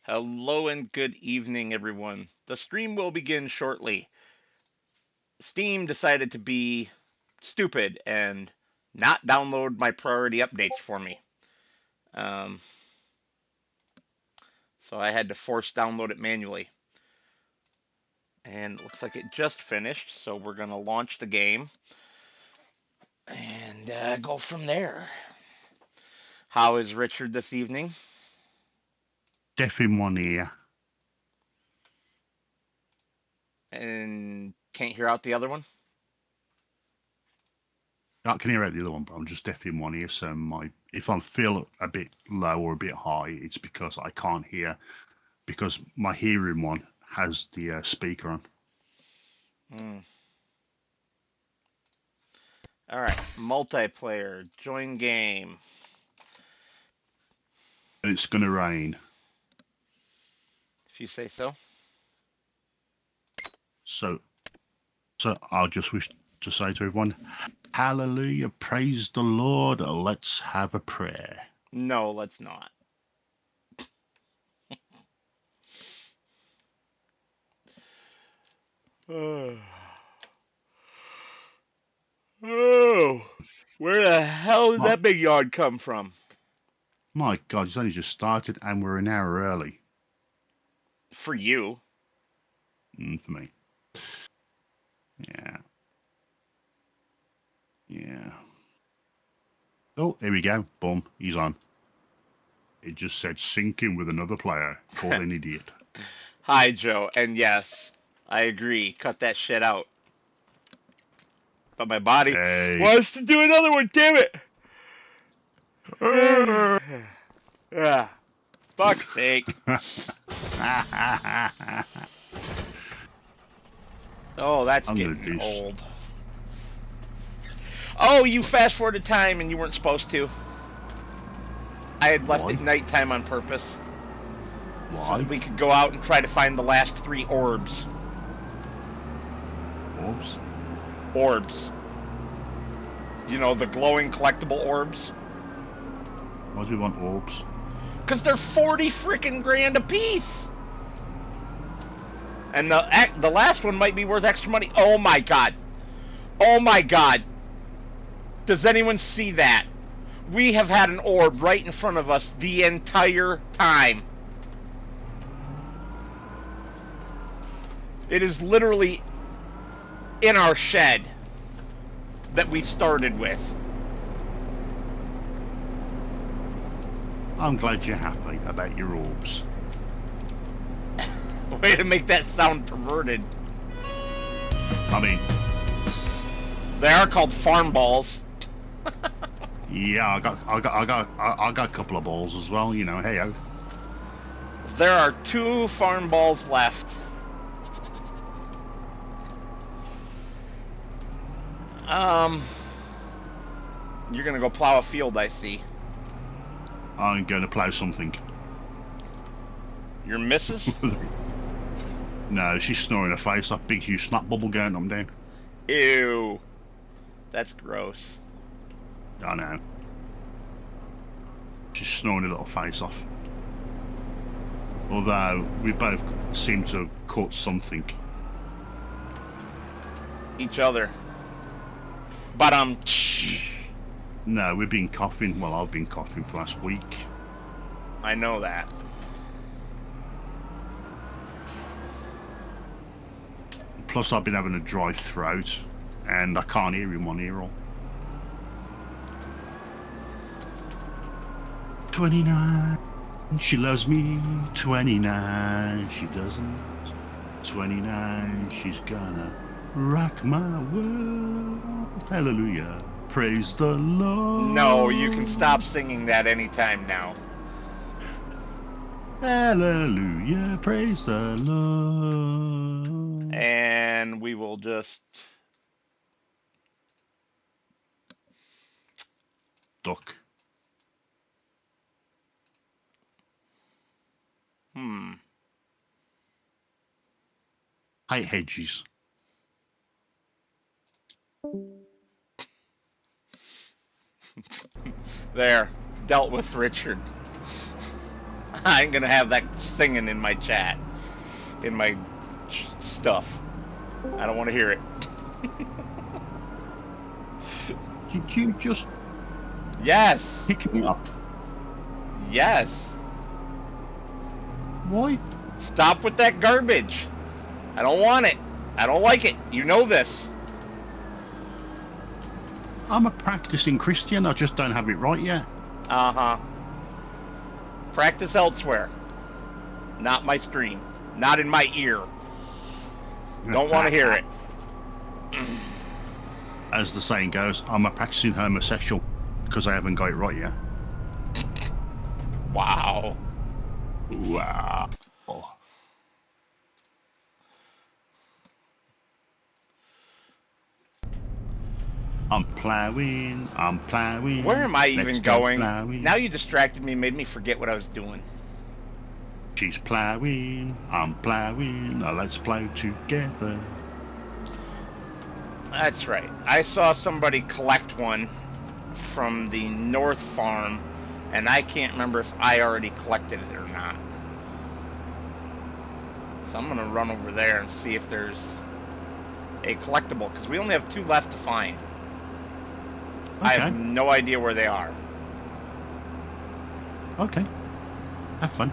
Hello and good evening, everyone. The stream will begin shortly. Steam decided to be stupid and not download my priority updates for me. Um, so I had to force download it manually. And it looks like it just finished, so we're going to launch the game and go from there. How is Richard this evening? Deaf in one ear. And can't hear out the other one? I can hear out the other one, but I'm just deaf in one ear. So if I feel a bit low or a bit high, it's because I can't hear, because my hearing one has the speaker on. All right, multiplayer, join game. It's going to rain. If you say so. So I'll just wish to say to everyone, hallelujah, praise the Lord, let's have a prayer. No, let's not. Oh, where the hell did that big yard come from? My God, it's only just started and we're an hour early. For you. For me. Yeah. Yeah. Oh, here we go. Boom. He's on. It just said syncing with another player. Called an idiot. Hi, Joe. And yes, I agree. Cut that shit out. But my body wants to do another one. Damn it! Fuck's sake. Oh, that's getting old. Oh, you fast forwarded time and you weren't supposed to. I had left it nighttime on purpose. Why? So we could go out and try to find the last 3 orbs. Orbs? Orbs. You know, the glowing collectible orbs. Why do we want orbs? Because they're 40 freaking grand a piece. And the last one might be worth extra money. Oh my god. Oh my god. Does anyone see that? We have had an orb right in front of us the entire time. It is literally in our shed that we started with. I'm glad you're happy about your orbs. Way to make that sound perverted. I mean, they are called farm balls. Yeah, I got a couple of balls as well. You know, hey-o. There are 2 farm balls left. You're gonna go plow a field, I see. I'm gonna plow something. Your missus? No, she's snoring her face off. Big huge snot bubble going on down. Ew. That's gross. I know. She's snoring her little face off. Although we both seem to have caught something. Each other. But No, we've been coughing. Well, I've been coughing for last week. I know that. Plus, I've been having a dry throat, and I can't hear in one ear all. 29, she loves me. 29, she doesn't. 29, she's gonna rock my world. Hallelujah, praise the Lord. No, you can stop singing that anytime now. Hallelujah, praise the Lord. And we will just duck. Hate hedges. There, dealt with Richard. I ain't gonna have that singing in my chat, in my stuff. I don't want to hear it. Did you just Yes. kick me off? Yes. Why? Stop with that garbage. I don't want it. I don't like it. You know this. I'm a practicing Christian. I just don't have it right yet. Uh-huh. Practice elsewhere. Not my stream. Not in my ear. Don't want to hear it. As the saying goes, I'm a practicing homosexual because I haven't got it right yet. Wow. Wow. I'm plowing. Where am I even going? Plowing. Now you distracted me, made me forget what I was doing. She's plowing. I'm plowing. Now let's plow together. That's right. I saw somebody collect one from the North Farm, and I can't remember if I already collected it or not. So I'm gonna run over there and see if there's a collectible, because we only have 2 left to find. Okay. I have no idea where they are. Okay. Have fun.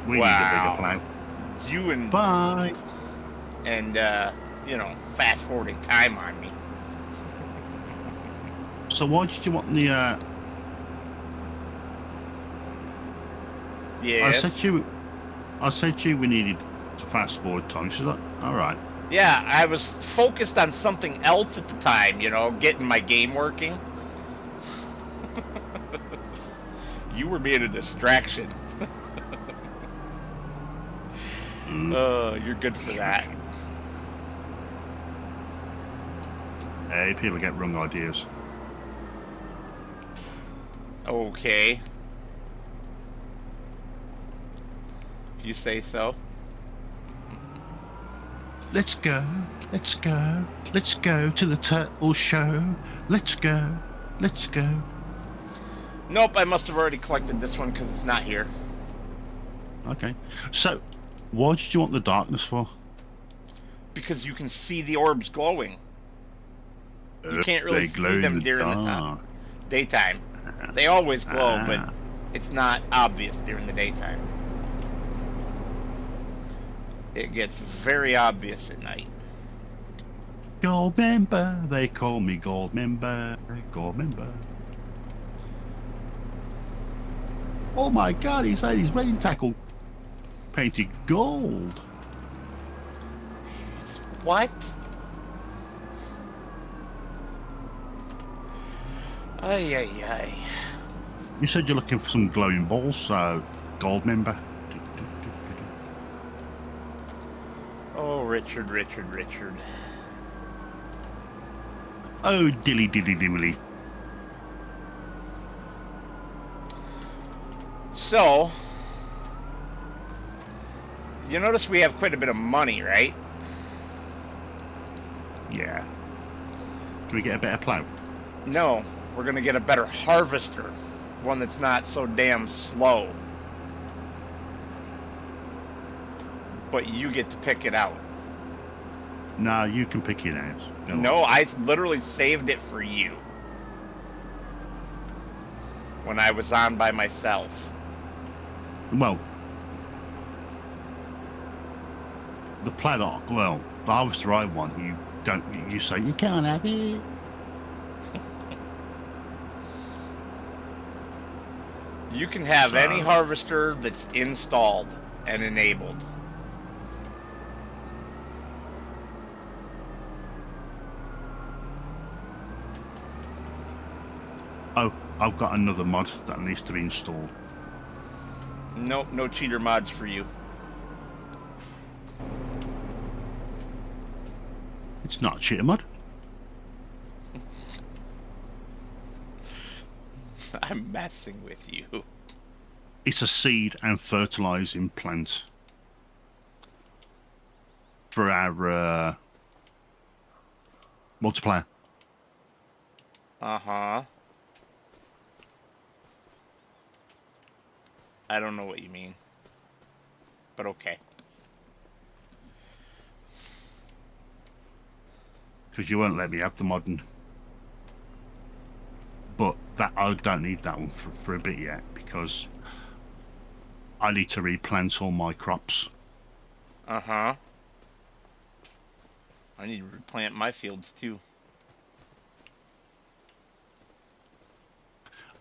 We need a bigger plow. You and Bye. And you know, fast forwarding time on me. So why did you want the Yes. I said to you we needed to fast forward time. She's like, all right. Yeah, I was focused on something else at the time, you know, getting my game working. You were being a distraction. You're good for that. Hey, people get wrong ideas. Okay. If you say so. Let's go to the turtle show. Let's go. Nope, I must have already collected this one because it's not here. Okay. So, why did you want the darkness for? Because you can see the orbs glowing. You can't really see them during the daytime. They always glow, but it's not obvious during the daytime. It gets very obvious at night. Gold member, they call me gold member. Oh my god, he's had his rain tackle painted gold. What? Ay, ay, ay. You said you're looking for some glowing balls, so gold member. Oh, Richard. Oh, dilly. So, you notice we have quite a bit of money, right? Yeah. Can we get a better plow? No, we're gonna get a better harvester. One that's not so damn slow. But you get to pick it out. No, you can pick it out. No, I literally saved it for you. When I was on by myself. Well, the plow that, the harvester I want, you say you can't have it. You can have any harvester that's installed and enabled. Oh, I've got another mod that needs to be installed. Nope, no cheater mods for you. It's not a cheater mod. I'm messing with you. It's a seed and fertilizing plant for our multiplier. Uh-huh. I don't know what you mean. But okay. Because you won't let me have the modern. But that I don't need that one for a bit yet, because I need to replant all my crops. Uh-huh. I need to replant my fields too.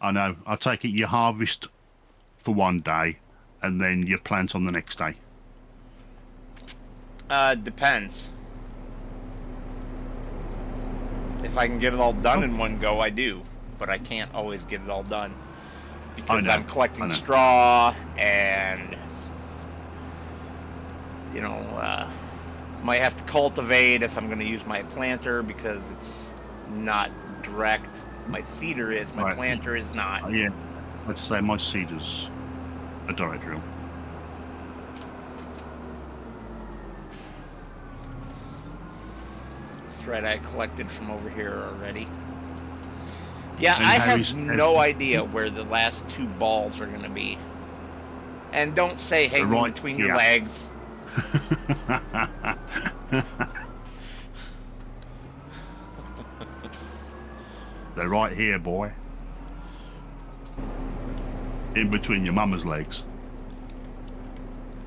I know. I take it you harvest for one day and then you plant on the next day. Depends. If I can get it all done in one go, I do. But I can't always get it all done. Because I'm collecting straw and, you know, might have to cultivate if I'm going to use my planter because it's not direct. My seeder is, my planter is not. Yeah, I'd say my seeder's a direct drill. That's right, I collected from over here already. Yeah, I have no idea where the last two balls are going to be. And don't say hanging between your legs. They're right here, boy. In between your mama's legs.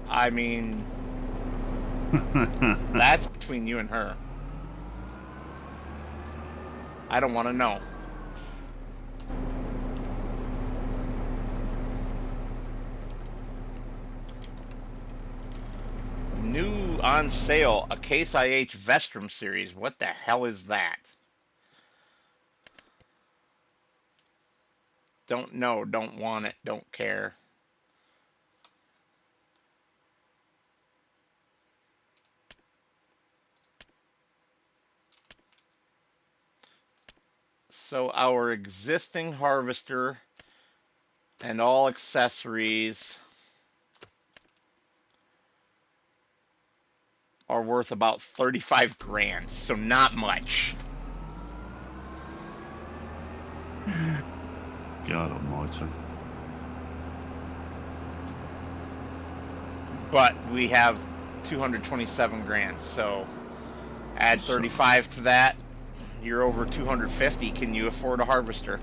I mean, that's between you and her. I don't want to know. New on sale, a Case IH Vestrum series. What the hell is that? Don't know, don't want it, don't care. So our existing harvester and all accessories are worth about 35 grand, so not much. God almighty. But we have 227 grand, so add 35 to that, you're over 250. Can you afford a harvester?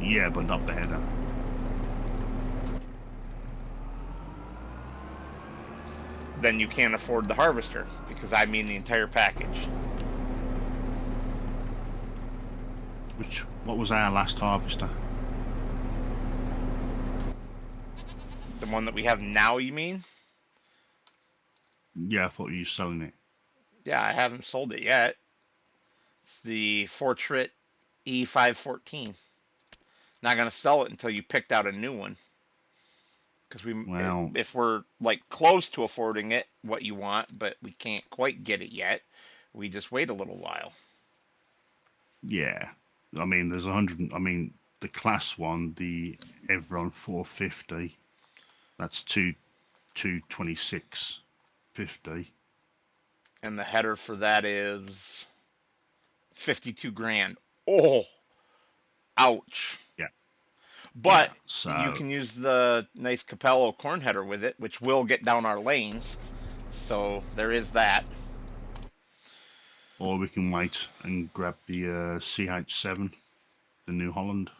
Yeah, but not the header. Then you can't afford the harvester, because I mean the entire package. What was our last harvester? The one that we have now, you mean? Yeah, I thought you were selling it. Yeah, I haven't sold it yet. It's the Fortrit E514. Not going to sell it until you picked out a new one. Because if we're like close to affording it, what you want, but we can't quite get it yet, we just wait a little while. Yeah. I mean, there's 100. I mean, the class one, the Evron 450, that's 226.50. And the header for that is 52 grand. Oh, ouch. Yeah. But you can use the nice Capello corn header with it, which will get down our lanes. So there is that. Or we can wait and grab the CH7, the New Holland.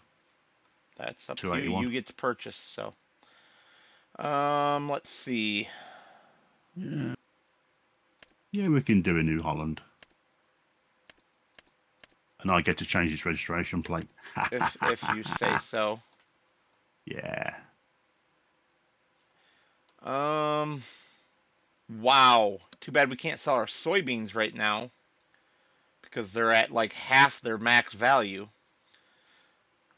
That's up to you. You get to purchase. So, let's see. Yeah, we can do a New Holland, and I get to change its registration plate. if you say so. Yeah. Wow. Too bad we can't sell our soybeans right now, because they're at like half their max value.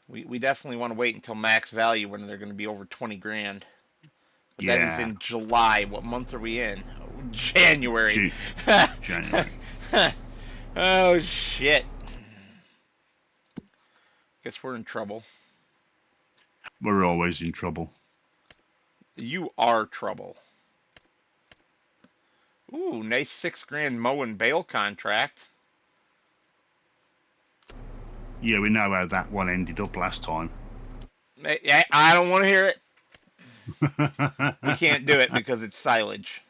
We definitely want to wait until max value when they're going to be over 20 grand. But that is in July. What month are we in? Oh, January. January. Oh, shit. Guess we're in trouble. We're always in trouble. You are trouble. Ooh, nice 6 grand mow and bale contract. Yeah, we know how that one ended up last time. I don't want to hear it. We can't do it because it's silage.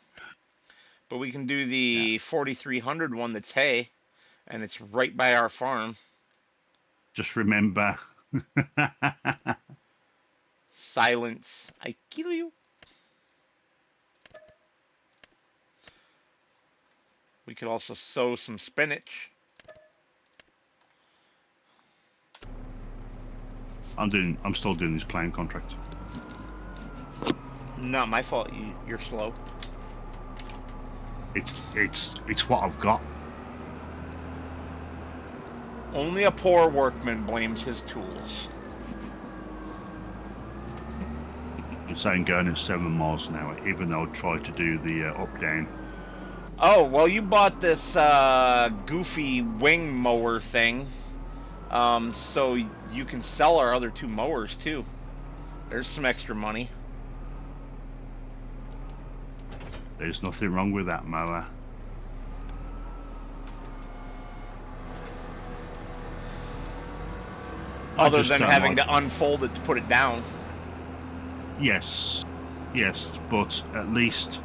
But we can do Yeah. the 4300 one that's hay, and it's right by our farm. Just remember. Silence. I kill you. We could also sow some spinach. I'm still doing this playing contract. Not my fault. You're slow. It's what I've got. Only a poor workman blames his tools. I'm saying going at 7 miles an hour, even though I tried to do the up down. Oh, well, you bought this goofy wing mower thing, so you can sell our other 2 mowers too. There's some extra money. There's nothing wrong with that mower. Other than having to unfold it to put it down. Yes, but at least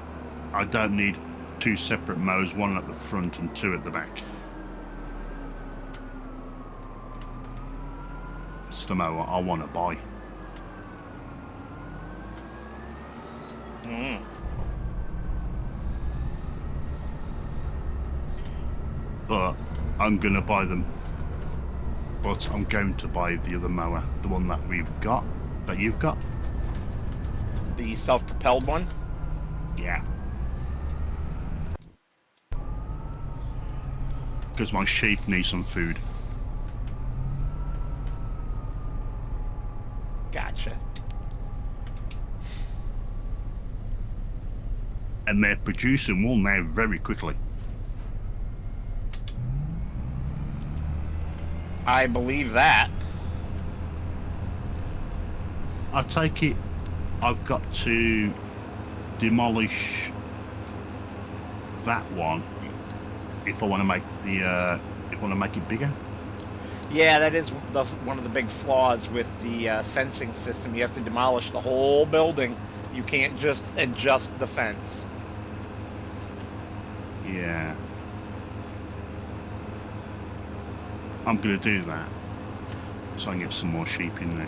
I don't need 2 separate mowers, one at the front and 2 at the back. It's the mower I want to buy. But I'm going to buy them. But I'm going to buy the other mower, the one that you've got. The self-propelled one? Yeah. Because my sheep need some food. Gotcha. And they're producing wool now very quickly. I believe that. I take it I've got to demolish that one if I want to make it bigger. Yeah, that is one of the big flaws with the fencing system. You have to demolish the whole building. You can't just adjust the fence. Yeah. I'm going to do that so I can get some more sheep in there.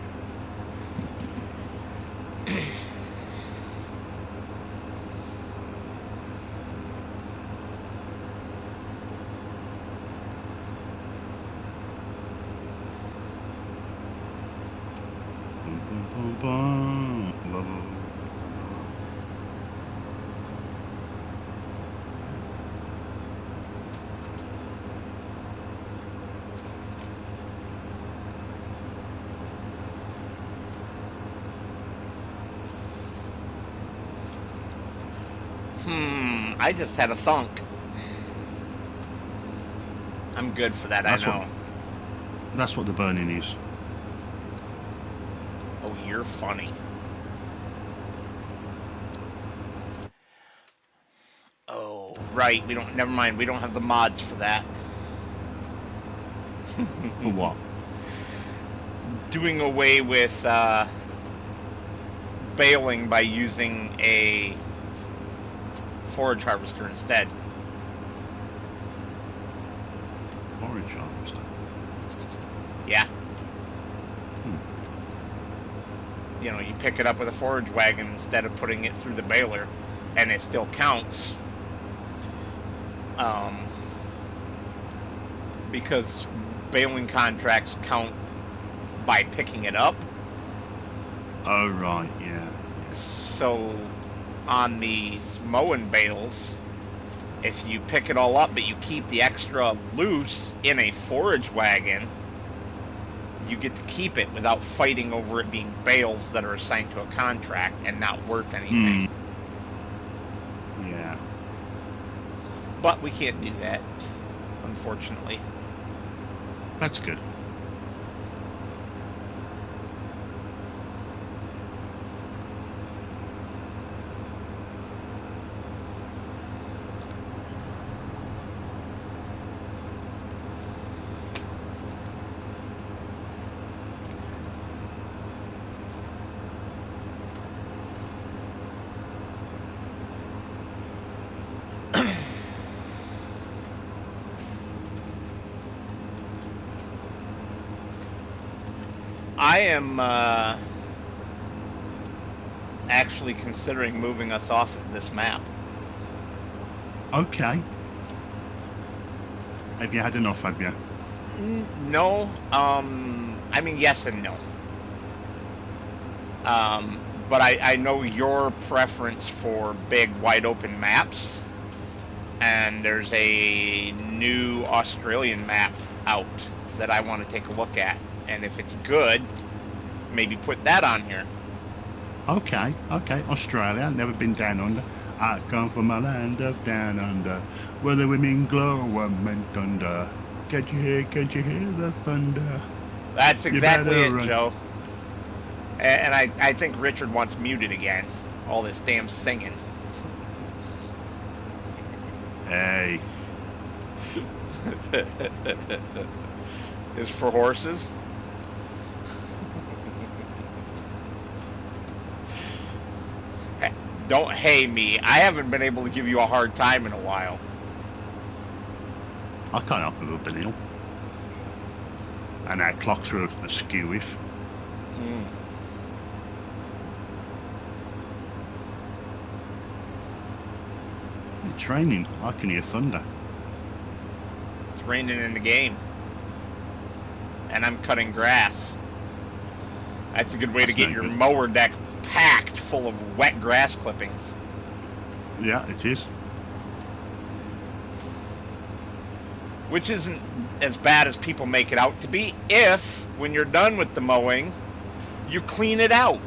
I just had a thunk. I'm good for that, I know. That's what the burning is. Oh, you're funny. Oh, right. Never mind. We don't have the mods for that. For what? Doing away with baling by using a forage harvester instead. Forage harvester? Yeah. You know, you pick it up with a forage wagon instead of putting it through the baler, and it still counts. Because baling contracts count by picking it up. Oh, right, yeah. So on these mowing bales, if you pick it all up but you keep the extra loose in a forage wagon, you get to keep it without fighting over it being bales that are assigned to a contract and not worth anything. Yeah. But we can't do that, unfortunately. That's good. I am actually considering moving us off of this map. Okay. Have you had enough, have you? No. I mean, yes and no. But I know your preference for big, wide open maps. And there's a new Australian map out that I want to take a look at. And if it's good, maybe put that on here. Okay. Australia, never been down under. I come from a land of down under, where the women glow and men thunder. Can't you hear the thunder? That's exactly it, run. Joe. And I think Richard wants muted again. All this damn singing. Hey. Is for horses? Don't hey me. I haven't been able to give you a hard time in a while. I can't help it, I've been ill. And our clocks are askew if. It's raining. I can hear thunder. It's raining in the game. And I'm cutting grass. That's a good way to get your mower deck packed full of wet grass clippings. Yeah, it is. Which isn't as bad as people make it out to be if, when you're done with the mowing, you clean it out.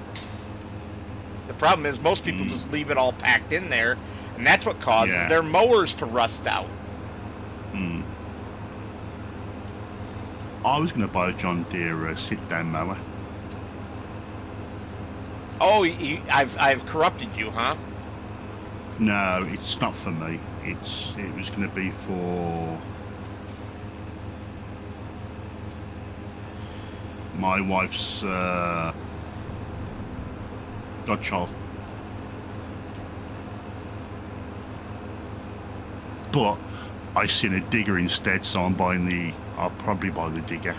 The problem is most people just leave it all packed in there, and that's what causes their mowers to rust out. I was going to buy a John Deere sit-down mower. Oh, I've corrupted you, huh? No, it's not for me. It was going to be for my wife's godchild. But I seen a digger instead, so I'll probably buy the digger.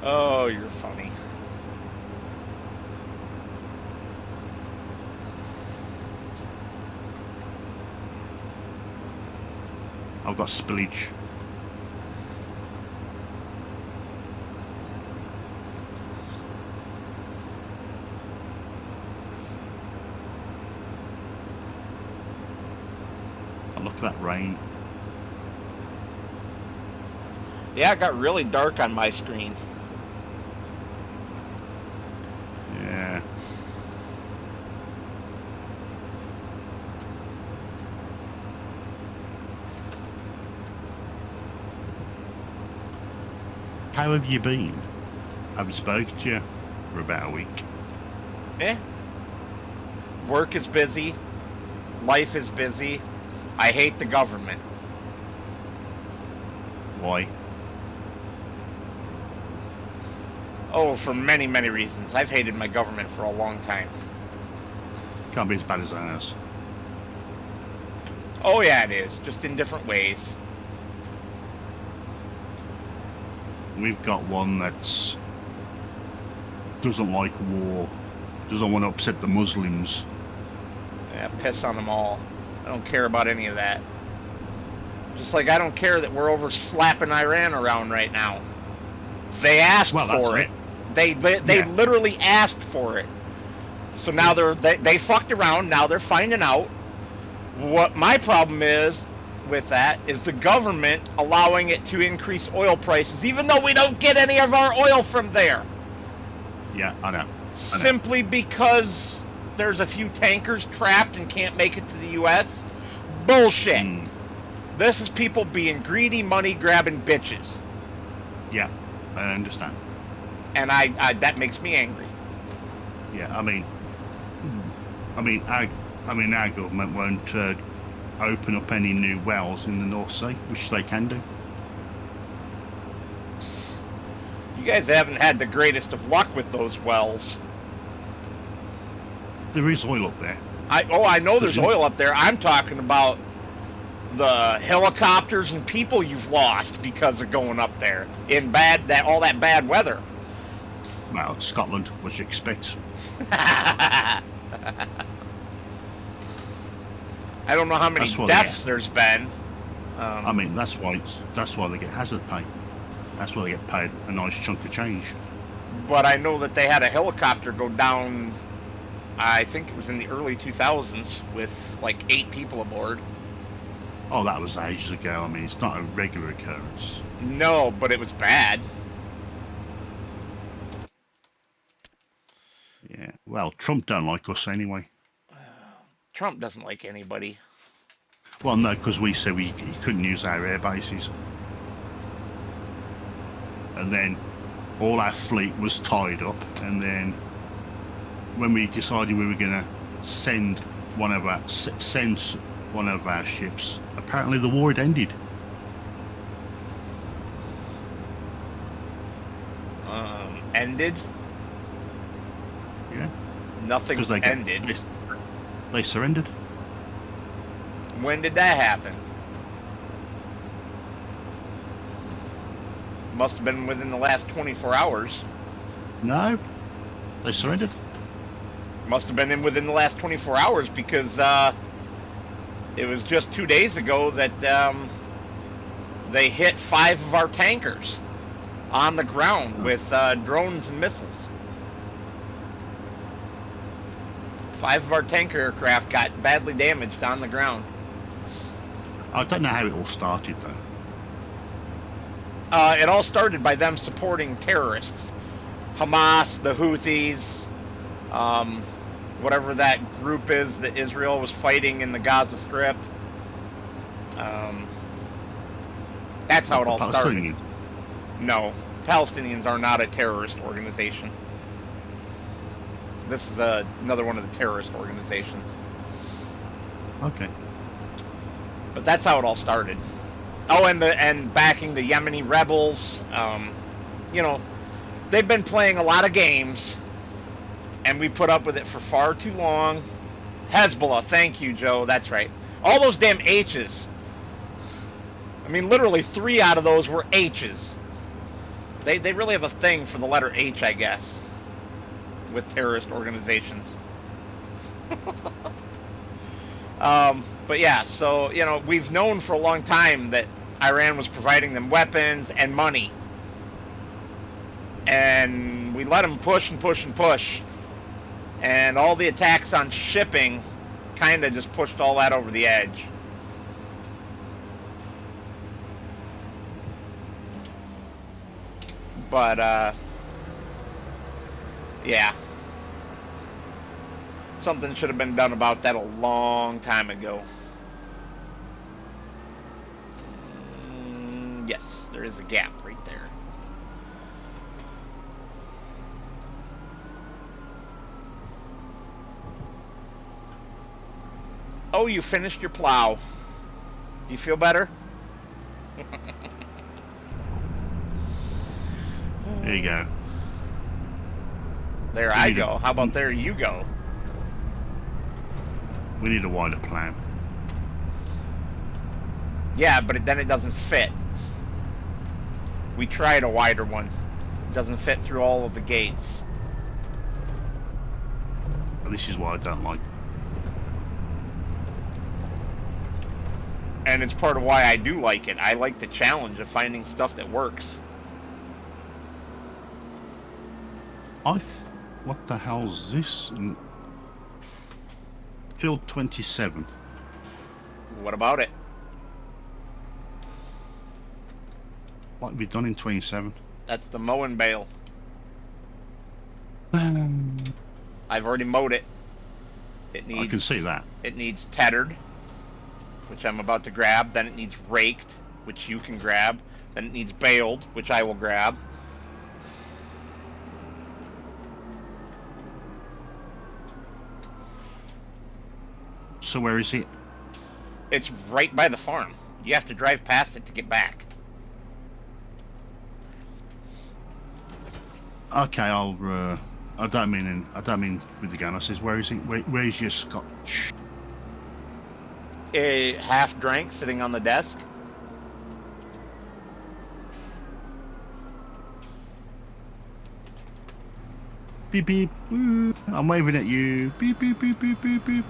Oh, you're funny. I've got spillage. Oh, look at that rain. Yeah, it got really dark on my screen. Yeah. How have you been? I haven't spoken to you for about a week. Work is busy. Life is busy. I hate the government. Why? Oh, for many, many reasons. I've hated my government for a long time. Can't be as bad as ours. Oh yeah, it is. Just in different ways. We've got one that's doesn't like war, doesn't want to upset the Muslims. Yeah, piss on them all. I don't care about any of that. Just like I don't care that we're over slapping Iran around right now. They asked for it. They literally asked for it. So now they fucked around. Now they're finding out. What my problem is with that is the government allowing it to increase oil prices, even though we don't get any of our oil from there. Yeah, I know. Simply because there's a few tankers trapped and can't make it to the U.S. Bullshit. This is people being greedy, money-grabbing bitches. Yeah, I understand. And I that makes me angry. Yeah, I mean, our government won't open up any new wells in the North Sea, which they can do. You guys haven't had the greatest of luck with those wells. There is oil up there. I know there's oil up there. I'm talking about the helicopters and people you've lost because of going up there in all that bad weather. Well, it's Scotland, what you expect. I don't know how many deaths there's been. I mean, that's why they get hazard pay. That's why they get paid a nice chunk of change. But I know that they had a helicopter go down, I think it was in the early 2000s, with like 8 people aboard. Oh, that was ages ago. I mean, it's not a regular occurrence. No, but it was bad. Yeah, well, Trump don't like us anyway. Trump doesn't like anybody. Well, no, because we said he couldn't use our air bases. And then all our fleet was tied up. And then when we decided we were going to send one of our ships, apparently the war had ended. Ended? Yeah. Nothing's ended. They surrendered. When did that happen? Must have been within the last 24 hours. No, they surrendered. Must have been within the last 24 hours because it was just 2 days ago that they hit 5 of our tankers on the ground with drones and missiles. 5 of our tanker aircraft got badly damaged on the ground. I don't know how it all started, though. It all started by them supporting terrorists. Hamas, the Houthis, whatever that group is that Israel was fighting in the Gaza Strip. That's how it all started. No, Palestinians are not a terrorist organization. This is another one of the terrorist organizations. Okay. But that's how it all started. Oh, and backing the Yemeni rebels. You know, they've been playing a lot of games, and we put up with it for far too long. Hezbollah, thank you, Joe. That's right. All those damn H's. I mean, literally 3 out of those were H's. They really have a thing for the letter H, I guess, with terrorist organizations. But yeah, so, you know, we've known for a long time that Iran was providing them weapons and money. And we let them push and push and push. And all the attacks on shipping kind of just pushed all that over the edge. But, yeah. Something should have been done about that a long time ago. Yes, there is a gap right there. Oh, you finished your plow. Do you feel better? There you go. There I go. How about there you go? We need a wider plan. Yeah, but then it doesn't fit. We tried a wider one. It doesn't fit through all of the gates. This is what I don't like. And it's part of why I do like it. I like the challenge of finding stuff that works. What the hell's this? Field 27. What about it? What have we done in 27? That's the mowing bale. I've already mowed it. It needs, I can see that. It needs tethered, which I'm about to grab. Then it needs raked, which you can grab. Then it needs baled, which I will grab. So where is it? It's right by the farm. You have to drive past it to get back. Okay, I don't mean with the gun. I says, where is it? Where's your scotch? a half drank sitting on the desk. Beep beep. I'm waving at you. Beep beep beep beep beep beep.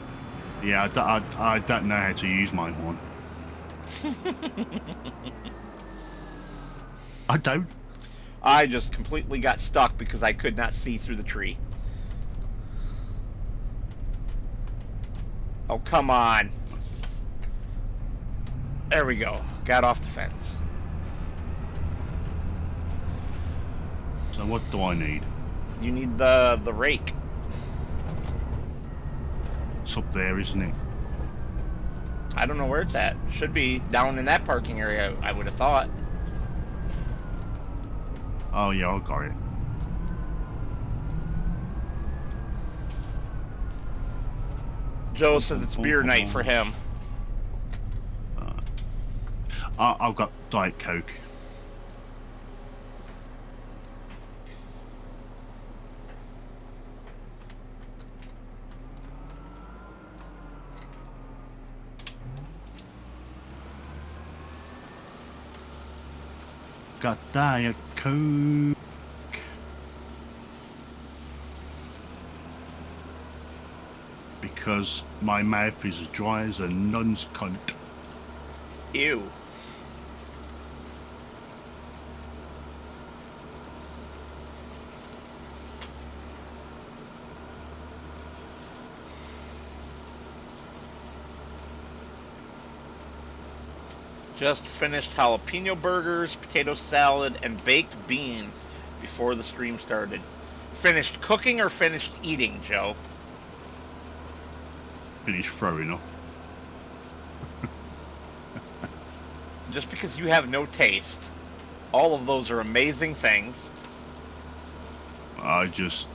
Yeah, I don't know how to use my horn. I don't. I just completely got stuck because I could not see through the tree. Oh, come on. There we go. Got off the fence. So what do I need? You need the rake. It's up there, isn't it? I don't know where it's at. Should be down in that parking area, I would have thought. Oh yeah, I got it. Joe says it's beer night for him. I've got Diet Coke. Got Diet Coke. Because my mouth is as dry as a nun's cunt. Ew. Just finished jalapeno burgers, potato salad, and baked beans before the stream started. Finished cooking or finished eating, Joe? Finish throwing up. Just because you have no taste, all of those are amazing things. I just...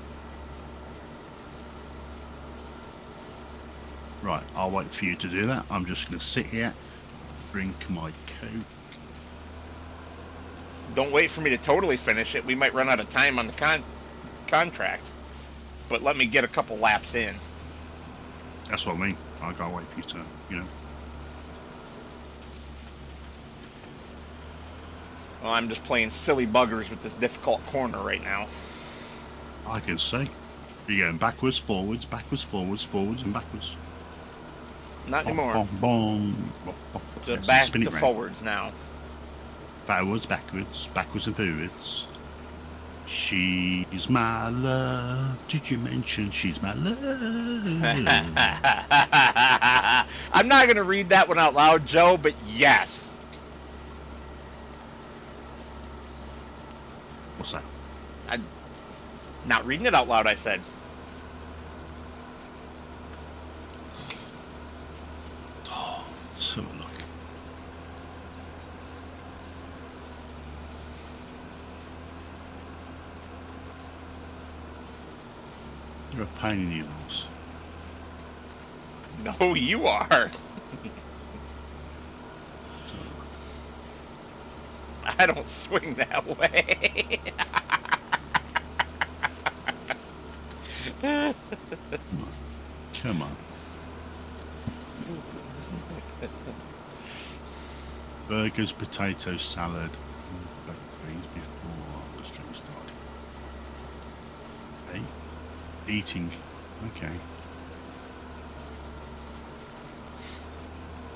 Right, I'll wait for you to do that. I'm just going to sit here, drink my Coke. Don't wait for me to totally finish it. We might run out of time on the contract. But let me get a couple laps in. That's what I mean. I gotta wait for you to, you know. Well, I'm just playing silly buggers with this difficult corner right now. I can see. You're going backwards, forwards, forwards, and backwards. Not anymore. Just back to forwards now. Forwards, backwards, backwards and forwards. She's my love. Did you mention she's my love? I'm not going to read that one out loud, Joe, but yes. What's that? I'm not reading it out loud, I said. Oh, so lucky. You're a pain in the ass. No, you are. I don't swing that way. Come on. Burgers, potato salad, baked beans before the stream started. Hey, eating. Okay.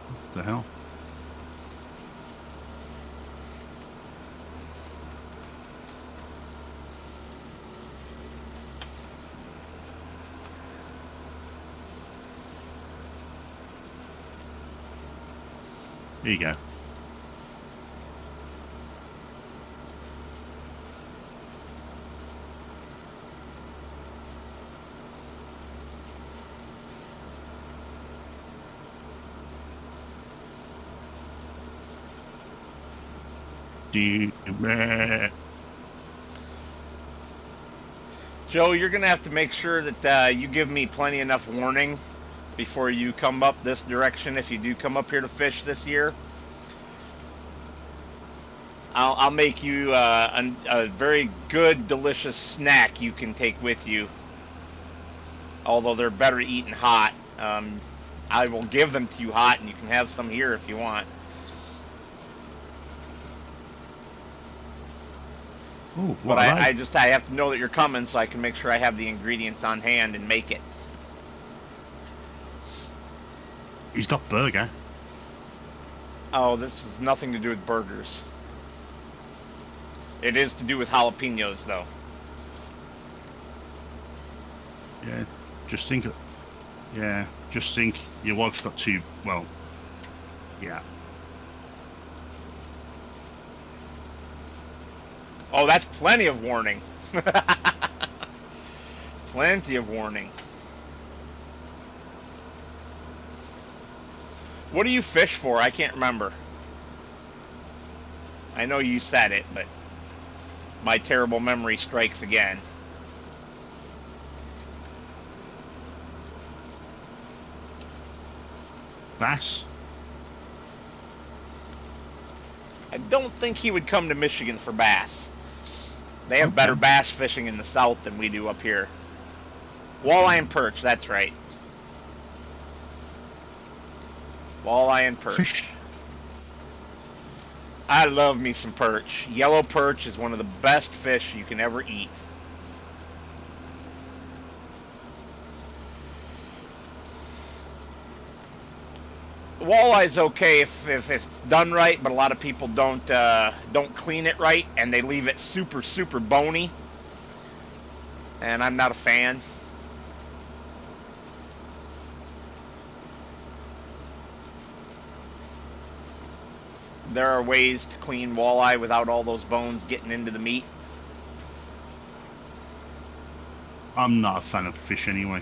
What the hell? Here you go. Joe, you're going to have to make sure that you give me plenty enough warning before you come up this direction if you do come up here to fish this year. I'll make you a very good, delicious snack you can take with you. Although they're better eaten hot. I will give them to you hot, and you can have some here if you want. Oh, But what are they? I have to know that you're coming so I can make sure I have the ingredients on hand and make it. He's got burger. Oh, this has nothing to do with burgers. It is to do with jalapenos, though. Yeah, just think. Yeah, just think. Your wife's got two. Well, yeah. Oh, that's plenty of warning. Plenty of warning. What do you fish for? I can't remember. I know you said it, but my terrible memory strikes again. Bass. I don't think he would come to Michigan for bass. They have better bass fishing in the south than we do up here. Walleye and perch, that's right. Walleye and perch. Fish. I love me some perch. Yellow perch is one of the best fish you can ever eat. Walleye's okay if it's done right, but a lot of people don't clean it right, and they leave it super bony, and I'm not a fan. There are ways to clean walleye without all those bones getting into the meat. I'm not a fan of fish anyway.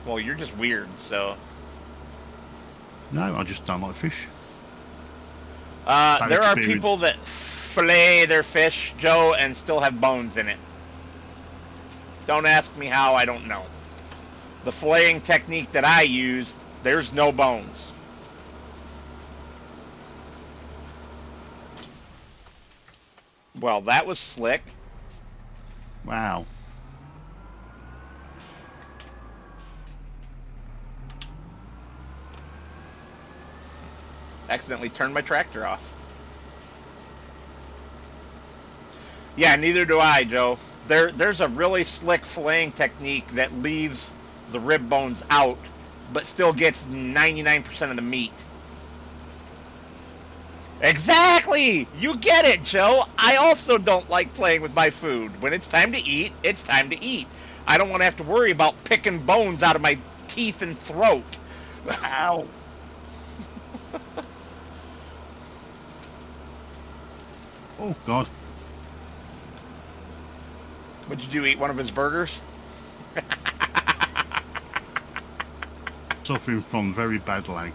Well, you're just weird, so. No, I just don't like fish. There are people that fillet their fish, Joe, and still have bones in it. Don't ask me how, I don't know. The filleting technique that I use, there's no bones. Well, that was slick. Wow. Accidentally turned my tractor off. Yeah, neither do I, Joe. There's a really slick filleting technique that leaves the rib bones out, but still gets 99% of the meat. Exactly! You get it, Joe. I also don't like playing with my food. When it's time to eat, it's time to eat. I don't want to have to worry about picking bones out of my teeth and throat. Ow. Oh, God. What'd you do, eat one of his burgers? Suffering from very bad leg.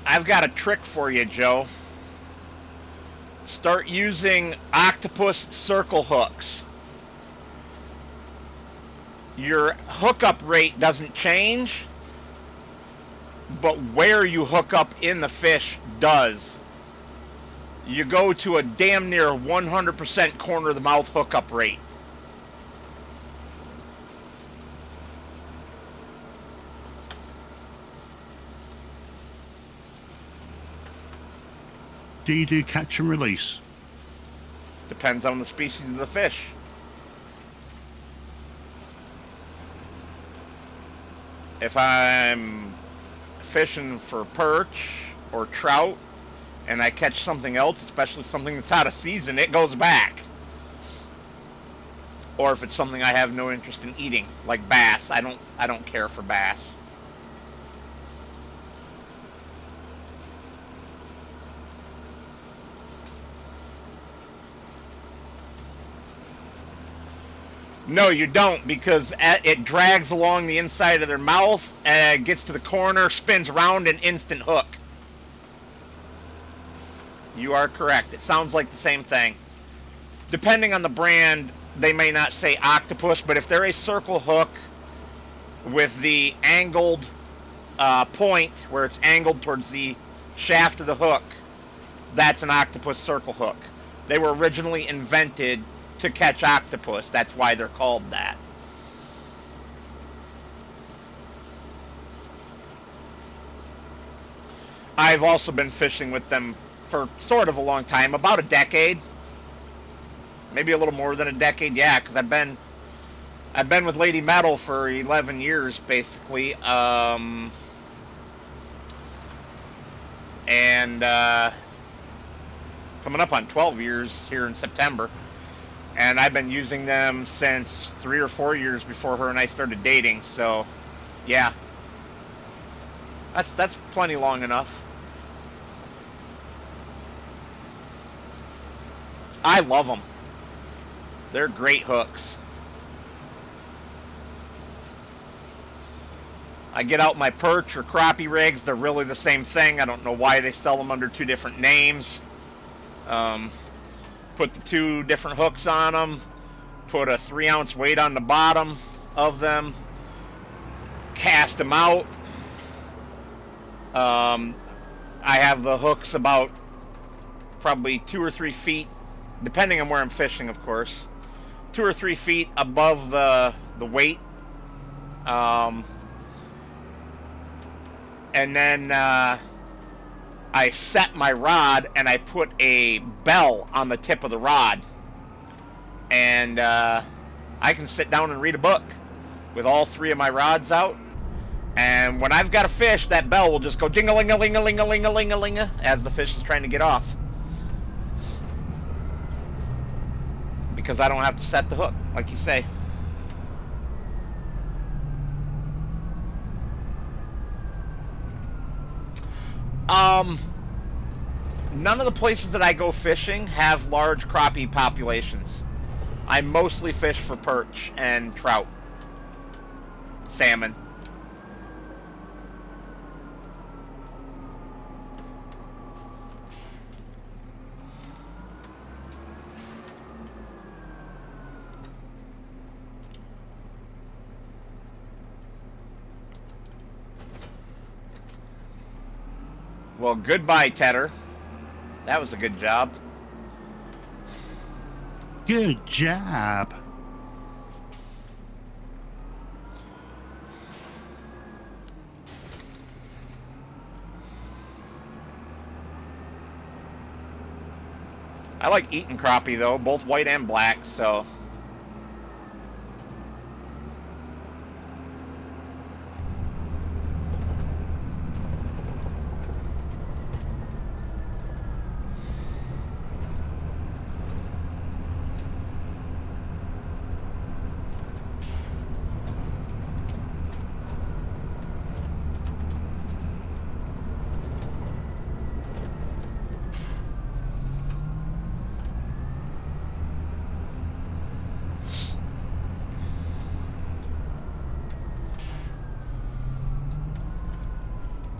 I've got a trick for you, Joe. Start using octopus circle hooks. Your hookup rate doesn't change, but where you hook up in the fish does. You go to a damn near 100% corner of the mouth hookup rate. Do you do catch and release? Depends on the species of the fish. If I'm fishing for perch or trout and I catch something else, especially something that's out of season, it goes back. Or if it's something I have no interest in eating, like bass, I don't care for bass. No, you don't, because it drags along the inside of their mouth, gets to the corner, spins around, and instant hook. You are correct. It sounds like the same thing. Depending on the brand, they may not say octopus, but if they're a circle hook with the angled point, where it's angled towards the shaft of the hook, that's an octopus circle hook. They were originally invented to catch octopus. That's why they're called that. I've also been fishing with them for sort of a long time, about a decade, maybe a little more than a decade. Yeah, because I've been with Lady Metal for 11 years basically, and coming up on 12 years here in September. And I've been using them since 3 or 4 years before her and I started dating. So, yeah, that's plenty long enough. I love them. They're great hooks. I get out my perch or crappie rigs. They're really the same thing. I don't know why they sell them under two different names. Put the two different hooks on them, put a 3-ounce weight on the bottom of them, cast them out. I have the hooks about probably 2 or 3 feet, depending on where I'm fishing, of course, 2 or 3 feet above the weight. And then I set my rod and I put a bell on the tip of the rod, and I can sit down and read a book with all 3 of my rods out, and when I've got a fish, that bell will just go jing-a-ling-a-ling-a-ling-a-ling-a-ling-a as the fish is trying to get off, because I don't have to set the hook, like you say. None of the places that I go fishing have large crappie populations. I mostly fish for perch and trout, salmon. Well, goodbye, Tedder. That was a good job. Good job. I like eating crappie, though, both white and black, so...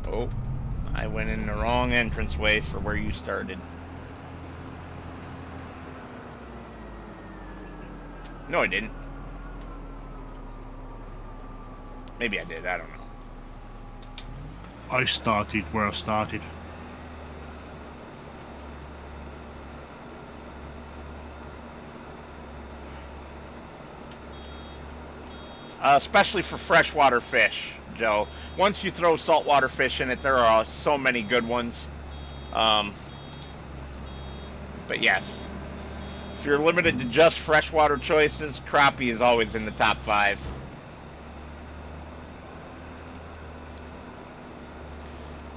Oh, I went in the wrong entranceway for where you started. No, I didn't. Maybe I did, I don't know. I started where I started. Especially for freshwater fish, Joe. Once you throw saltwater fish in it, there are so many good ones. But yes, if you're limited to just freshwater choices, crappie is always in the top 5.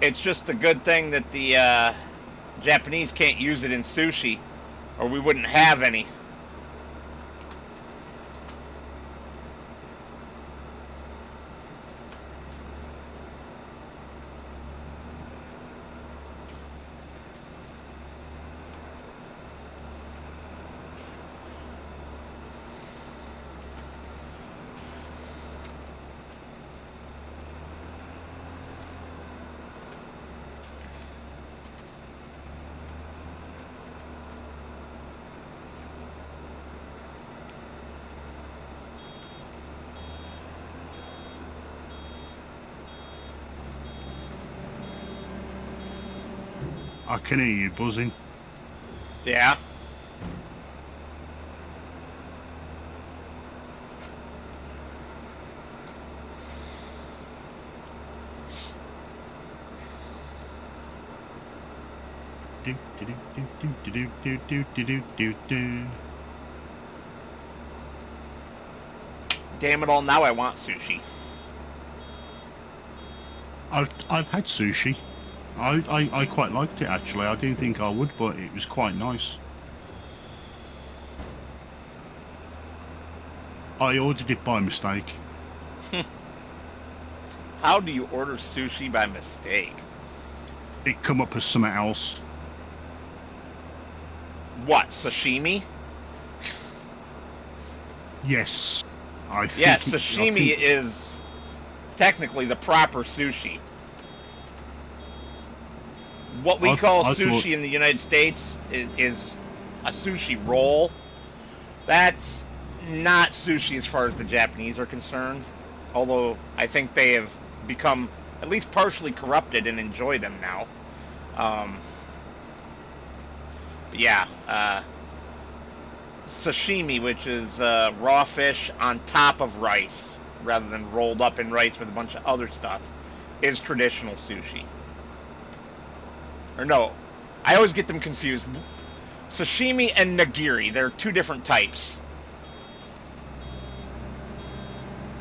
It's just a good thing that the Japanese can't use it in sushi, or we wouldn't have any. I can hear you buzzing. Yeah. Do, do, do, do, do, do, do, do, do, do, do. Damn it all, now I want sushi. I've had sushi. I quite liked it actually. I didn't think I would, but it was quite nice. I ordered it by mistake. How do you order sushi by mistake? It come up as something else. What, sashimi? Yes. Yes, sashimi is technically the proper sushi. What we call sushi in the United States is a sushi roll. That's not sushi as far as the Japanese are concerned. Although I think they have become at least partially corrupted and enjoy them now. Sashimi, which is raw fish on top of rice, rather than rolled up in rice with a bunch of other stuff, is traditional sushi. Or no, I always get them confused. Sashimi and nigiri, they're two different types.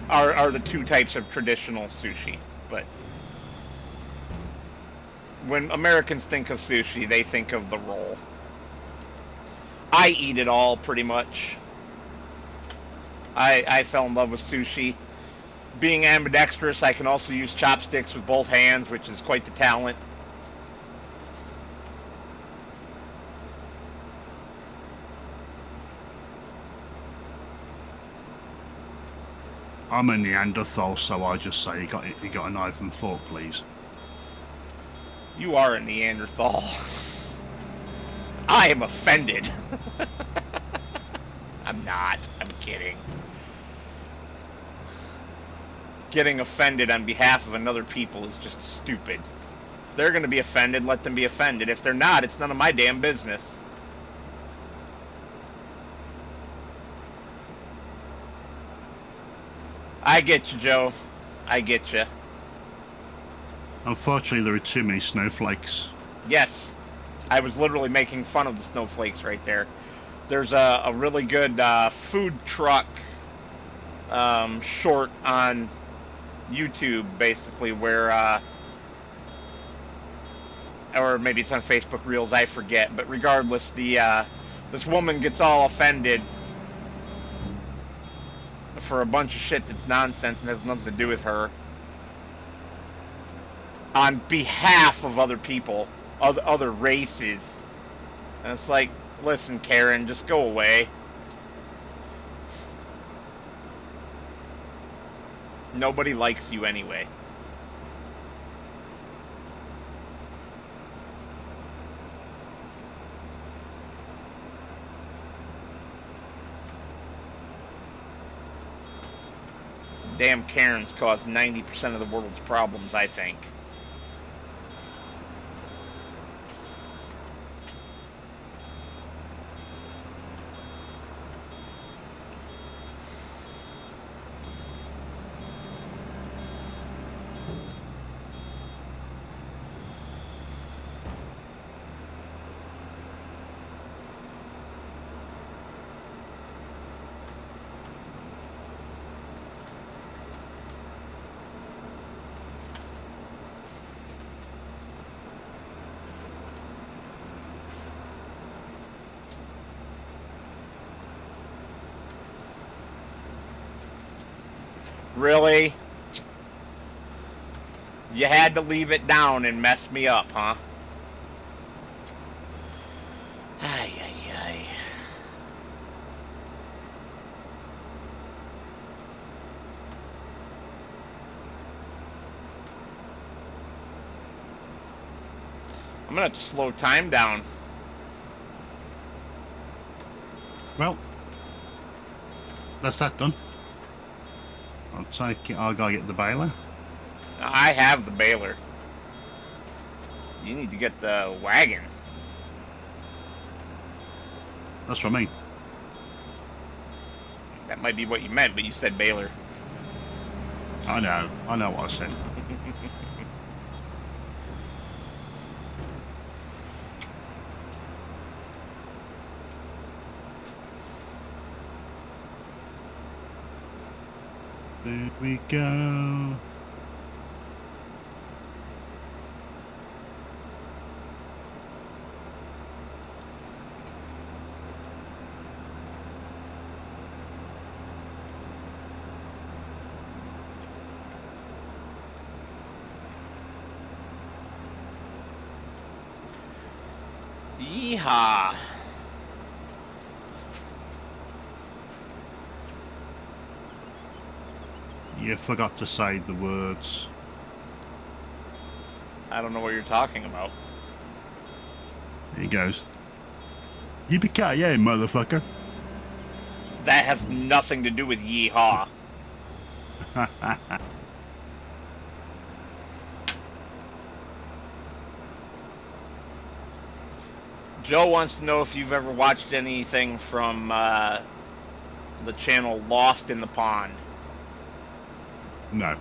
Are the two types of traditional sushi. But when Americans think of sushi, they think of the roll. I eat it all, pretty much. I fell in love with sushi. Being ambidextrous, I can also use chopsticks with both hands, which is quite the talent. I'm a Neanderthal, so I just say you got a knife and fork, please. You are a Neanderthal. I am offended. I'm not. I'm kidding. Getting offended on behalf of another people is just stupid. If they're going to be offended, let them be offended. If they're not, it's none of my damn business. I get you, Joe. I get you. Unfortunately, there are too many snowflakes. Yes. I was literally making fun of the snowflakes right there. There's a really good food truck short on YouTube, basically, where, or maybe it's on Facebook Reels, I forget. But regardless, this woman gets all offended for a bunch of shit that's nonsense and has nothing to do with her, on behalf of other people, other races. And it's like, listen, Karen, just go away. Nobody likes you anyway. Damn Karens cause 90% of the world's problems, I think. Really? You had to leave it down and mess me up, huh? Ay, ay, ay. I'm gonna have to slow time down. Well, that's that done. I'll take it. I gotta get the baler. I have the baler. You need to get the wagon. That's what I mean. That might be what you meant, but you said baler. I know what I said. There we go. Yeehaw. You forgot to say the words. I don't know what you're talking about. There he goes. Yippee-ki-yay, motherfucker. That has nothing to do with yeehaw. Joe wants to know if you've ever watched anything from the channel Lost in the Pond. No.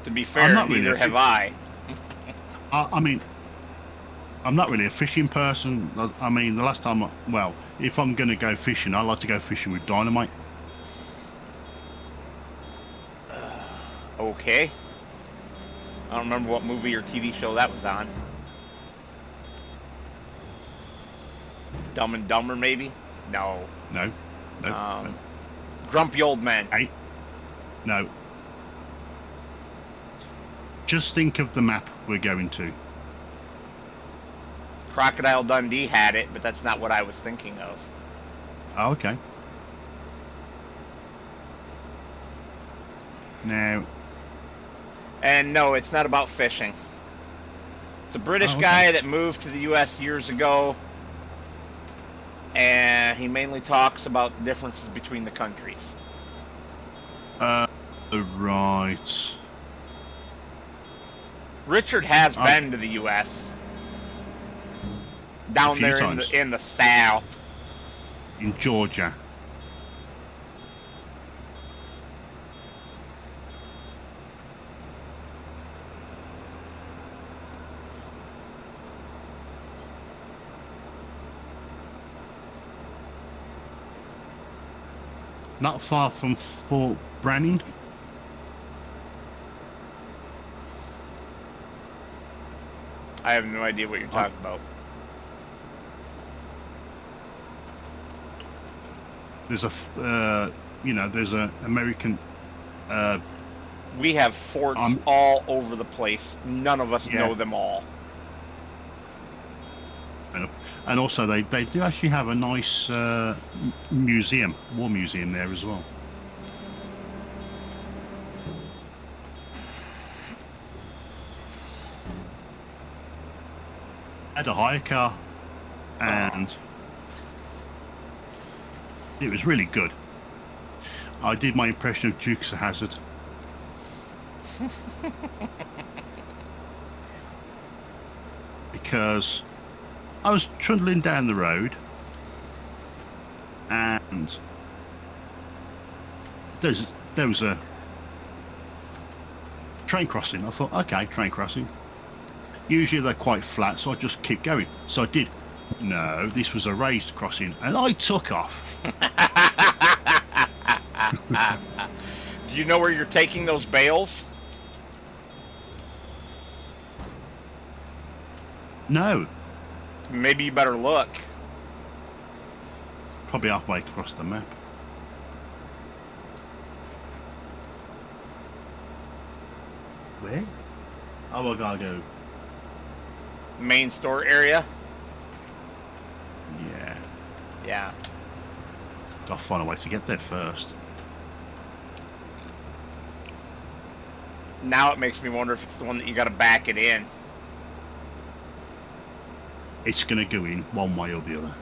To be fair, neither have I. I mean, I'm not really a fishing person. I mean, the last time, well, if I'm going to go fishing, I like to go fishing with dynamite. Okay. I don't remember what movie or TV show that was on. Dumb and Dumber, maybe? No. No. No. Grumpy Old Men. Hey. No. Just think of the map we're going to. Crocodile Dundee had it, but that's not what I was thinking of. Oh, okay. Now. And no, it's not about fishing. It's a British guy that moved to the U.S. years ago, and he mainly talks about the differences between the countries. Right. Richard has been to the U.S. Down there in the South. In Georgia. Not far from Fort Branning. I have no idea what you're talking about. There's a, there's an American. We have forts all over the place. None of us know them all. And also, they do actually have a nice museum, war museum there as well. I had a hire car, and it was really good. I did my impression of Dukes of Hazzard. Because I was trundling down the road, and there was a train crossing. I thought, okay, train crossing. Usually they're quite flat, so I just keep going. So I did. No, this was a raised crossing, and I took off. Do you know where you're taking those bales? No, Maybe you better look. Probably halfway across the map. Where? Oh, I gotta go. Main store area. Yeah. Yeah. Gotta find a way to get there first. Now it makes me wonder if it's the one that you gotta back it in. It's gonna go in one way or the other.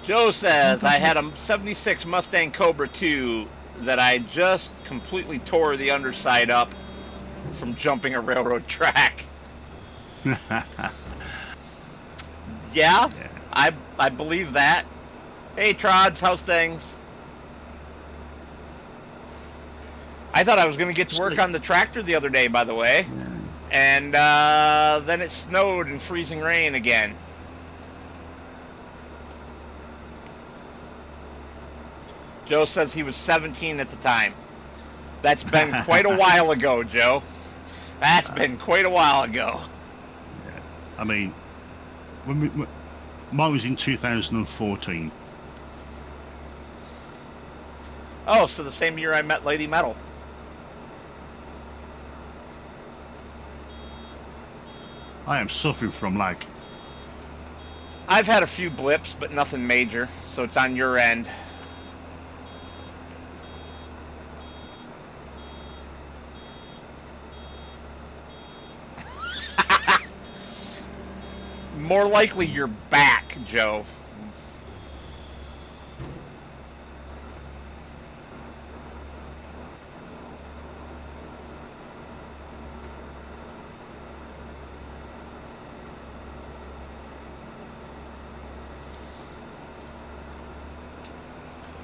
Joe says, I had a 76 Mustang Cobra 2 that I just completely tore the underside up from jumping a railroad track. Yeah, I believe that. Hey, Trods, how's things? I thought I was going to get to work on the tractor the other day, by the way. And then it snowed and freezing rain again. Joe says he was 17 at the time. That's been quite a while ago, Joe. That's been quite a while ago. Yeah. I mean, mine was in 2014. Oh, so the same year I met Lady Metal. I am suffering from lag. I've had a few blips, but nothing major, so it's on your end. More likely you're back, Joe.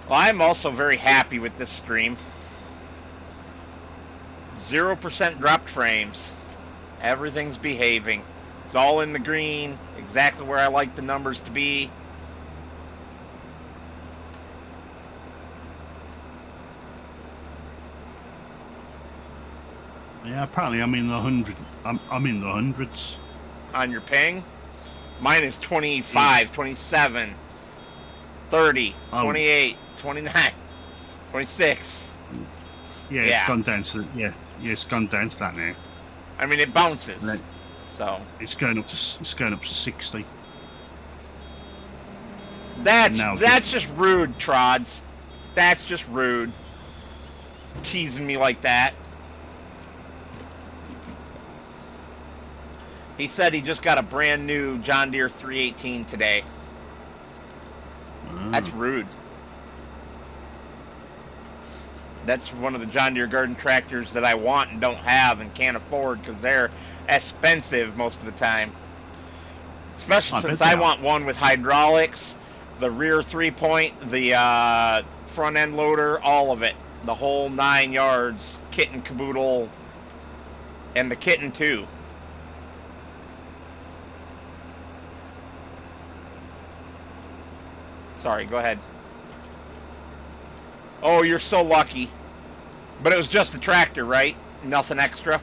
Well, I'm also very happy with this stream. 0% dropped frames. Everything's behaving. It's all in the green, exactly where I like the numbers to be. Yeah, apparently I'm in the I'm in the hundreds. On your ping? Mine is 25, 27, 30, 28, 29, 26. Yeah, it's gone down to it's gone down to that now. I mean, it bounces. So it's going up to 60. That's just rude, Trods. That's just rude. Teasing me like that. He said he just got a brand new John Deere 318 today. Oh. That's rude. That's one of the John Deere garden tractors that I want and don't have and can't afford because they're expensive most of the time. Especially since I want one with hydraulics, the rear 3-point, the front end loader, all of it. The whole 9 yards, kit and caboodle, and the kitten too. Sorry, go ahead. Oh, you're so lucky. But it was just a tractor, right? Nothing extra?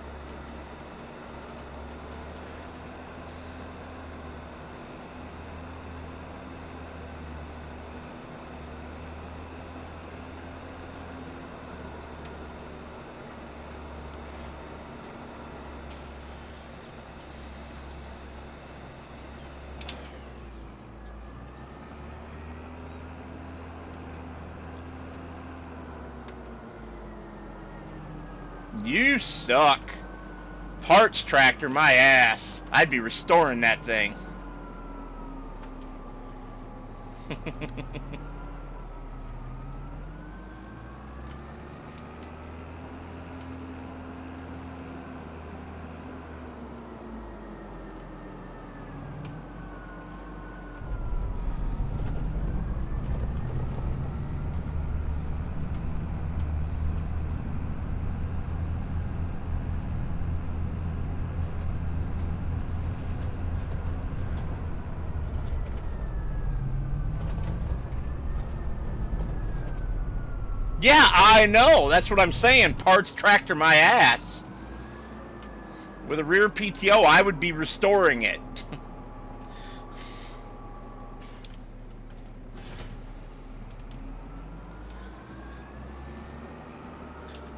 You suck. Parts tractor, my ass. I'd be restoring that thing. Yeah, I know. That's what I'm saying. Parts tractor my ass. With a rear PTO, I would be restoring it.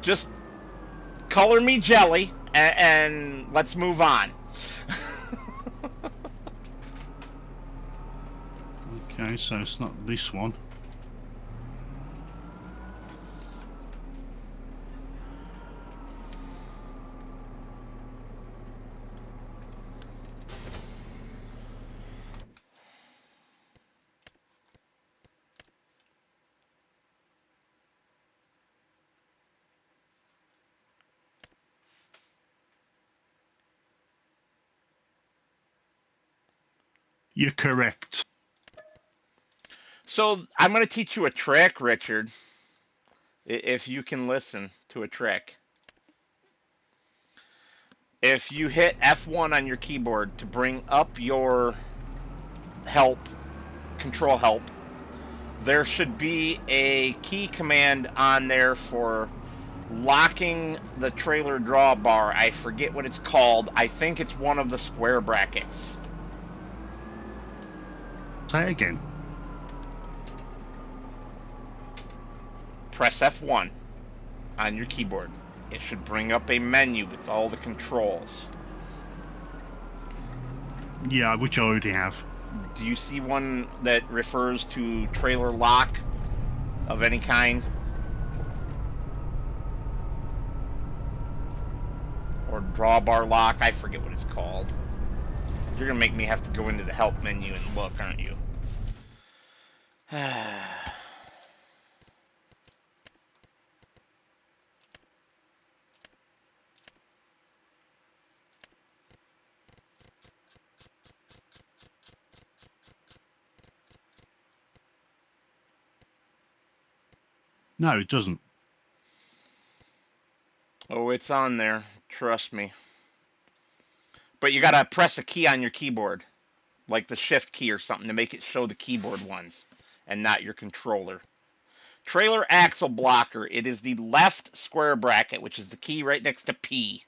Just color me jelly, and let's move on. Okay, so it's not this one. You're correct. So I'm going to teach you a trick, Richard, if you can listen to a trick. If you hit F1 on your keyboard to bring up your help, control help, there should be a key command on there for locking the trailer drawbar. I forget what it's called. I think it's one of the square brackets. Say again. Press F1 on your keyboard. It should bring up a menu with all the controls. Yeah, which I already have. Do you see one that refers to trailer lock of any kind? Or drawbar lock? I forget what it's called. You're gonna make me have to go into the help menu and look, aren't you? No, it doesn't. Oh, it's on there. Trust me. But you gotta press a key on your keyboard, like the shift key or something, to make it show the keyboard ones and not your controller. Trailer axle blocker. It is the left square bracket, which is the key right next to P.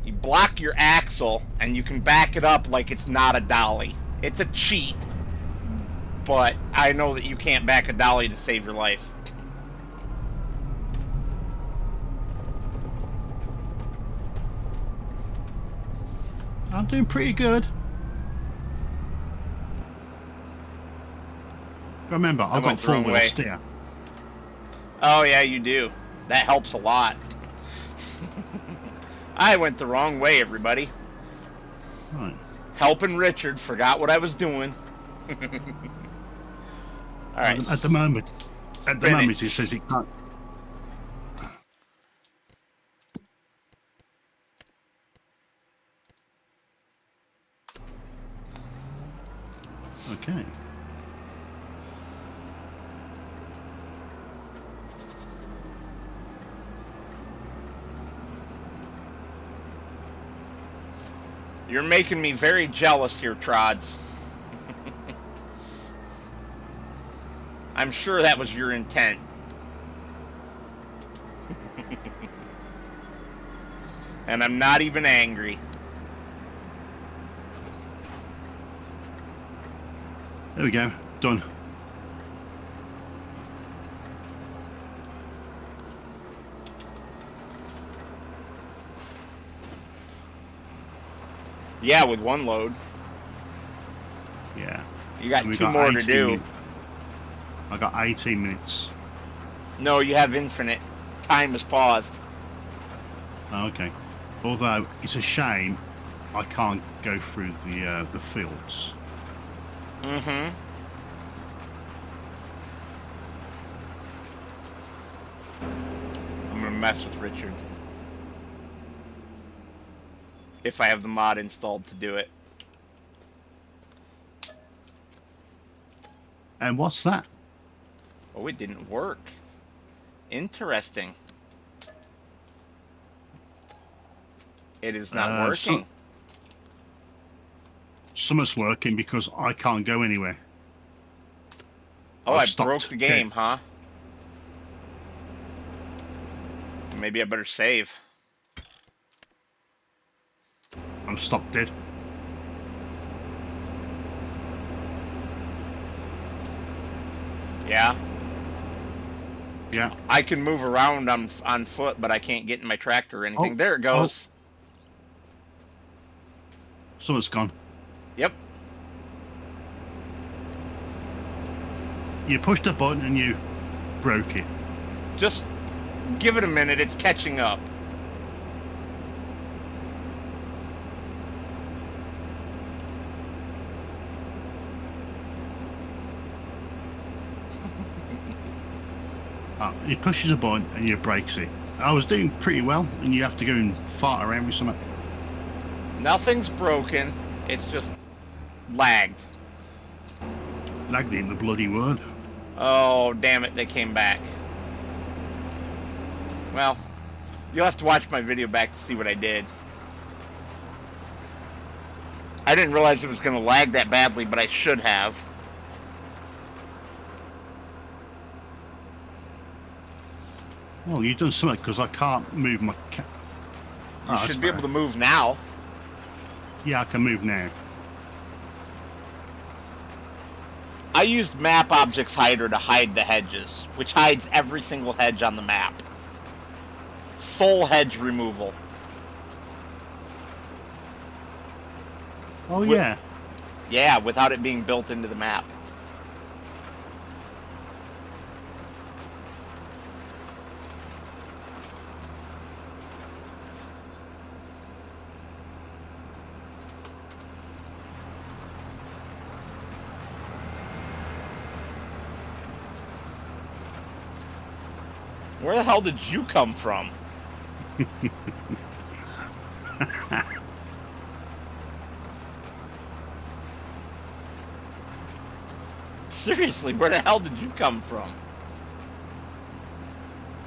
You block your axle, and you can back it up like it's not a dolly. It's a cheat, but I know that you can't back a dolly to save your life. I'm doing pretty good. Remember, I've got four-wheel steer. Oh, yeah, you do. That helps a lot. I went the wrong way, everybody. Right. Helping Richard, forgot what I was doing. All right. At the moment, he says he can't. Okay. You're making me very jealous here, Trods. I'm sure that was your intent. And I'm not even angry. There we go. Done. Yeah, with one load. Yeah. You got two more to do. I got 18 minutes. No, you have infinite. Time is paused. Oh, okay. Although it's a shame I can't go through the fields. Mm-hmm. I'm gonna mess with Richard. If I have the mod installed to do it. And what's that? Oh, it didn't work. Interesting. It is not working. Something's working because I can't go anywhere. Oh, I broke the game, huh? Maybe I better save. I'm stopped dead. Yeah. Yeah. I can move around on foot, but I can't get in my tractor or anything. Oh, There it goes. Someone's gone. Yep. You pushed the button and you broke it. Just give it a minute. It's catching up. He pushes a button and you breaks it. I was doing pretty well, and you have to go and fart around with something. Nothing's broken. It's just lagged. Lagged in the bloody word. Oh, damn it. They came back. Well, you'll have to watch my video back to see what I did. I didn't realize it was going to lag that badly, but I should have. Well, you've done something, because I can't move my cat. You should be able to move now. Yeah, I can move now. I used Map Objects Hider to hide the hedges, which hides every single hedge on the map. Full hedge removal. Oh, yeah. Yeah, without it being built into the map. Where the hell did you come from? Seriously, where the hell did you come from?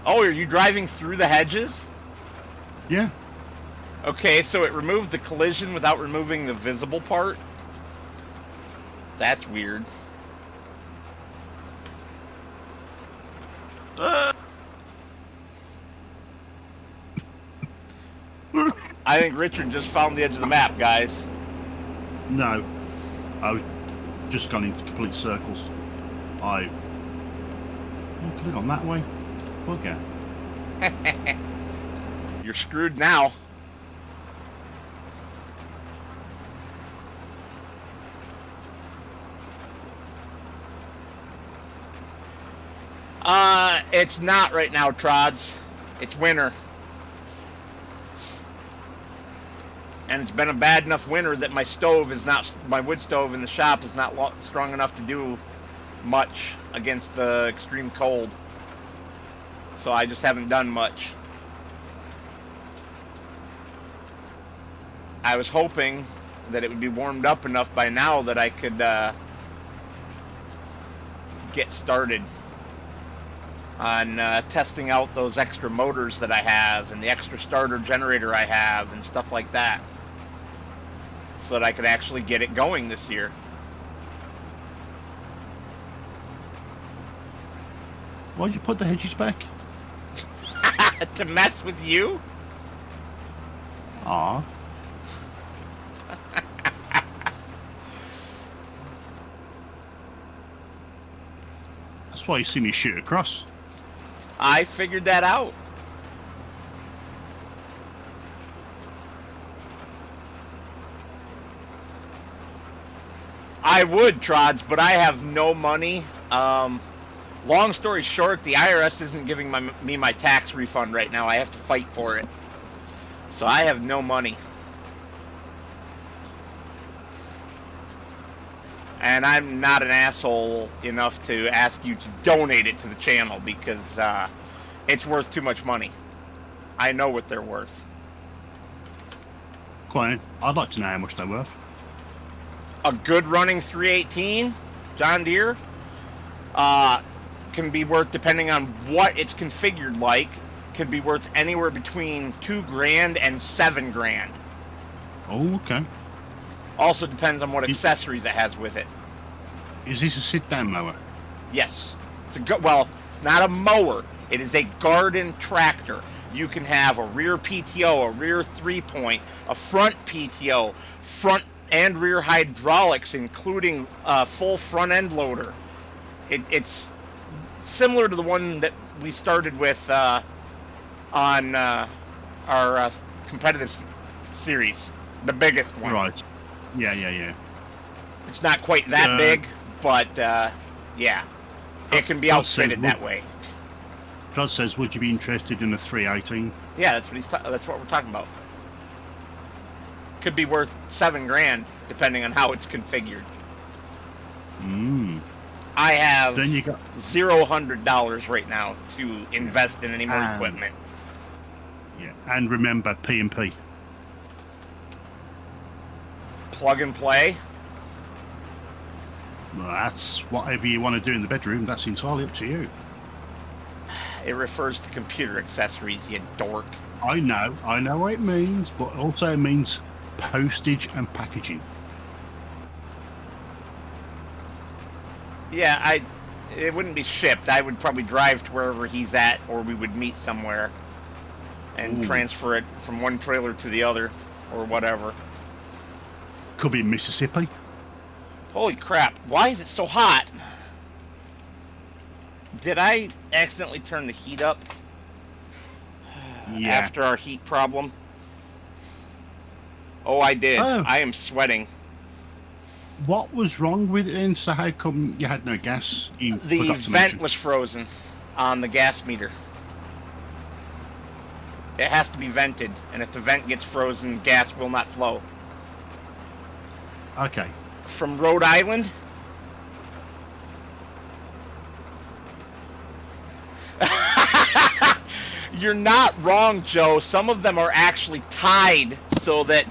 Oh, are you driving through the hedges? Yeah. Okay, so it removed the collision without removing the visible part? That's weird. I think Richard just found the edge of the map, guys. No. I've just gone into complete circles. I could have gone that way. Okay. You're screwed now. It's not right now, Trods. It's winter. And it's been a bad enough winter that my wood stove in the shop is not strong enough to do much against the extreme cold. So I just haven't done much. I was hoping that it would be warmed up enough by now that I could get started on testing out those extra motors that I have and the extra starter generator I have and stuff like that, so that I could actually get it going this year. Why'd you put the hedges back? To mess with you? Aw. That's why you see me shoot across. I figured that out. I would, Trods, but I have no money. Long story short, the IRS isn't giving me my tax refund right now. I have to fight for it. So I have no money. And I'm not an asshole enough to ask you to donate it to the channel because it's worth too much money. I know what they're worth. Quite. I'd like to know how much they're worth. A good running 318 John Deere can be worth, depending on what it's configured like, could be worth anywhere between $2,000 and $7,000. Oh, okay. Also depends on what accessories it has with it. Is this a sit-down mower? Yes. Well, it's not a mower. It is a garden tractor. You can have a rear PTO, a rear 3-point, a front PTO, front and rear hydraulics, including a full front end loader. It's similar to the one that we started with on our competitive series, the biggest one. Right. Yeah. It's not quite that big, but yeah, it can be outfitted that way. Todd says, "Would you be interested in a 318?" Yeah, that's what we're talking about. Could be worth $7,000 depending on how it's configured. I have then you got $0 right now to invest in any more equipment. Yeah, and remember P&P. Plug and play. Well, that's whatever you want to do in the bedroom. That's entirely up to you. It refers to computer accessories, you dork. I know what it means, but also it means postage and packaging. Yeah, it wouldn't be shipped. I would probably drive to wherever he's at, or we would meet somewhere and transfer it from one trailer to the other, or whatever. Could be Mississippi. Holy crap, why is it so hot? Did I accidentally turn the heat up? Yeah. After our heat problem? Oh, I did. Oh. I am sweating. What was wrong with it then? So how come you had no gas? The vent was frozen on the gas meter. It has to be vented, and if the vent gets frozen, gas will not flow. Okay. From Rhode Island? You're not wrong, Joe. Some of them are actually tied so that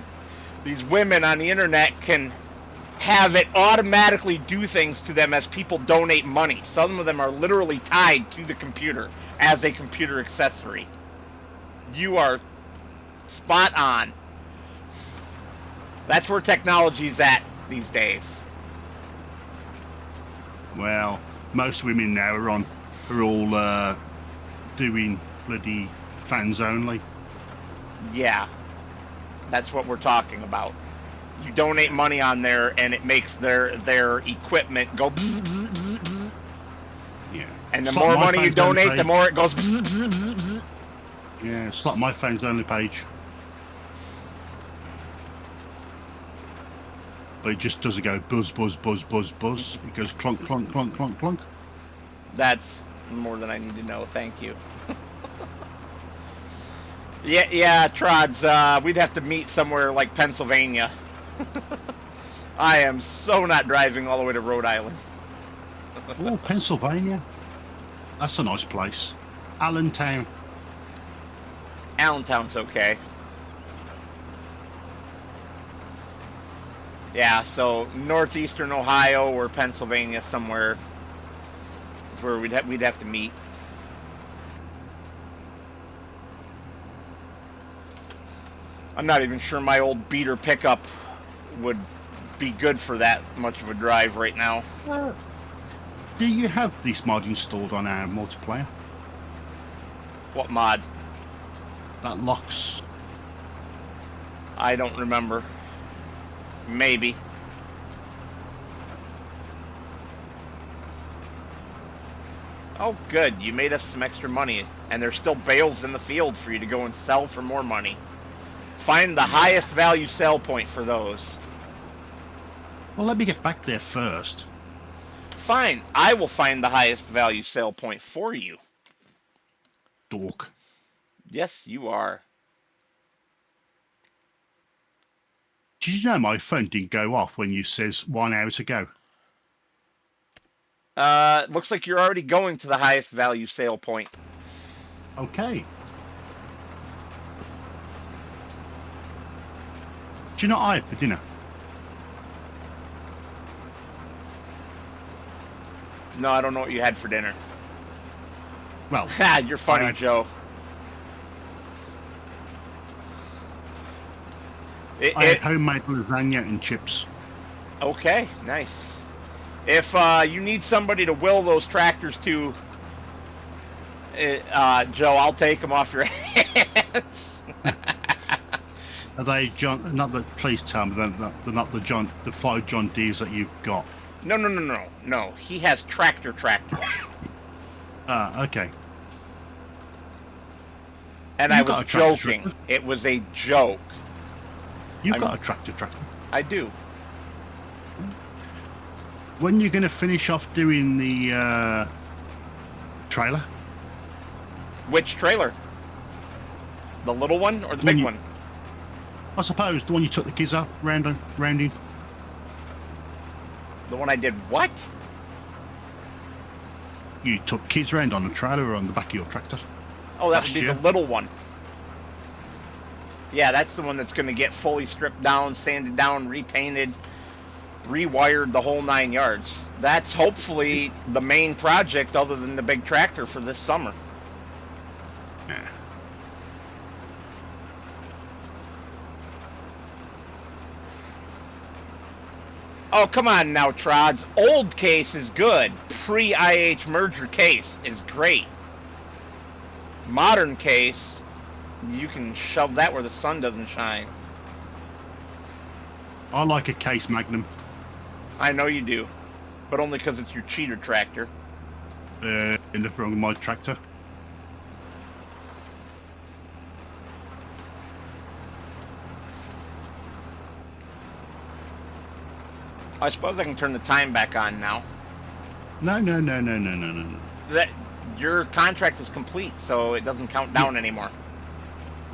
these women on the internet can have it automatically do things to them as people donate money. Some of them are literally tied to the computer as a computer accessory. You are spot on. That's where technology's at these days. Well, most women now are all doing bloody fans only. Yeah, that's what we're talking about. You donate money on there, and it makes their equipment go bzz, bzz, bzz, bzz. Yeah. And the more money you donate, the more it goes bzz, bzz, bzz, bzz. Yeah, it's like my fans only page. But it just doesn't go buzz, buzz, buzz, buzz, buzz. It goes clunk, clunk, clunk, clunk, clunk. That's more than I need to know. Thank you. Yeah, Trods, we'd have to meet somewhere like Pennsylvania. I am so not driving all the way to Rhode Island. Oh, Pennsylvania. That's a nice place. Allentown. Allentown's okay. Yeah, so northeastern Ohio or Pennsylvania somewhere is where we'd have to meet. I'm not even sure my old beater pickup would be good for that much of a drive right now. Do you have this mod installed on our multiplayer? What mod? That locks. I don't remember. Maybe. Oh, good. You made us some extra money. And there's still bales in the field for you to go and sell for more money. Find the highest value sell point for those. Well, let me get back there first. Fine. I will find the highest value sell point for you. Dork. Yes, you are. Did you know my phone didn't go off when you says 1 hour to go? Looks like you're already going to the highest value sale point. Okay. Do you know what I had for dinner? No, I don't know what you had for dinner. Well, Ha, you're funny, Joe. I had homemade lasagna and chips. Okay, nice. If you need somebody to will those tractors to Joe, I'll take them off your hands. Are they John? Not that. Please tell me they're not the 5 John Deeres that you've got. No. He has tractors. Okay. And I was joking. It was a joke. You've got a tractor. I do. When are you going to finish off doing the trailer? Which trailer? The little one or the big one? I suppose the one you took the kids up round in. The one I did what? You took kids round on the trailer or on the back of your tractor? Oh, that would be the little one. Yeah, that's the one that's going to get fully stripped down, sanded down, repainted, rewired, the whole 9 yards. That's hopefully the main project other than the big tractor for this summer. Yeah. Oh, come on now, Trods. Old case is good. Pre-IH merger case is great. Modern case, you can shove that where the sun doesn't shine. I like a case Magnum. I know you do, but only because it's your cheater tractor. In the front of my tractor. I suppose I can turn the time back on now. No. That your contract is complete, so it doesn't count down anymore.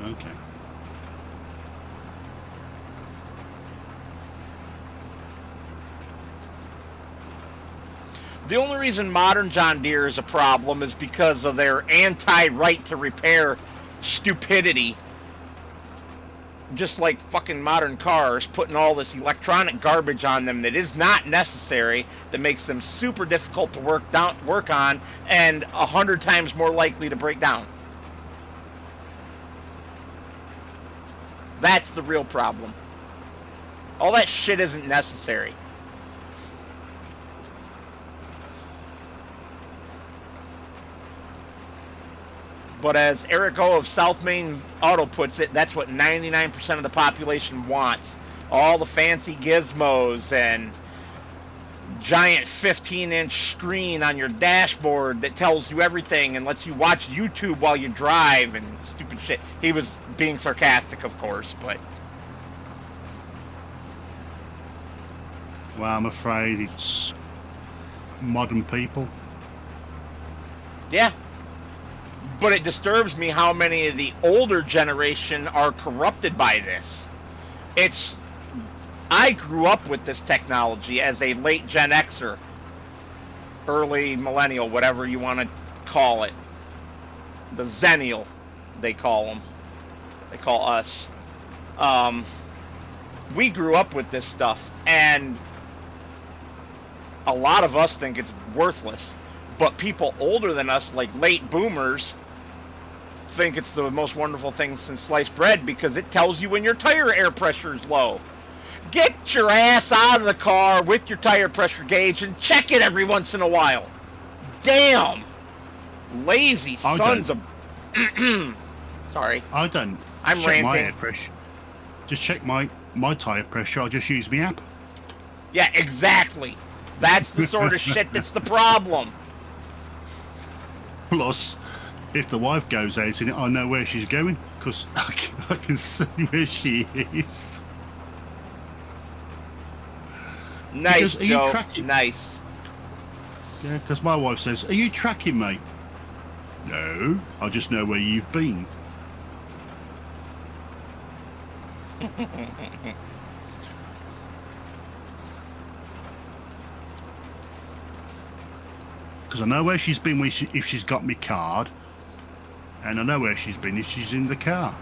Okay. The only reason modern John Deere is a problem is because of their anti-right to repair stupidity. Just like fucking modern cars, putting all this electronic garbage on them that is not necessary, that makes them super difficult to work on, and 100 times more likely to break down. That's the real problem. All that shit isn't necessary. But as Eric O of South Main Auto puts it, that's what 99% of the population wants. All the fancy gizmos and giant 15-inch screen on your dashboard that tells you everything and lets you watch YouTube while you drive and stupid shit. He was being sarcastic, of course, but... Well, I'm afraid it's modern people. Yeah. But it disturbs me how many of the older generation are corrupted by this. I grew up with this technology as a late Gen Xer, early millennial, whatever you want to call it. The Zennial, they call them. They call us. We grew up with this stuff, and a lot of us think it's worthless. But people older than us, like late boomers, think it's the most wonderful thing since sliced bread because it tells you when your tire air pressure is low. Get your ass out of the car with your tire pressure gauge and check it every once in a while. Damn. Lazy sons of... Sorry. I don't I'm check ranting. My air pressure. Just check my tire pressure. I'll just use my app. Yeah, exactly. That's the sort of shit that's the problem. Plus, if the wife goes out in it, I know where she's going because I can see where she is. Nice, Joe. Nice. Yeah, because my wife says, "Are you tracking, mate?" No, I just know where you've been. Because I know where she's been if she's got me card, and I know where she's been if she's in the car.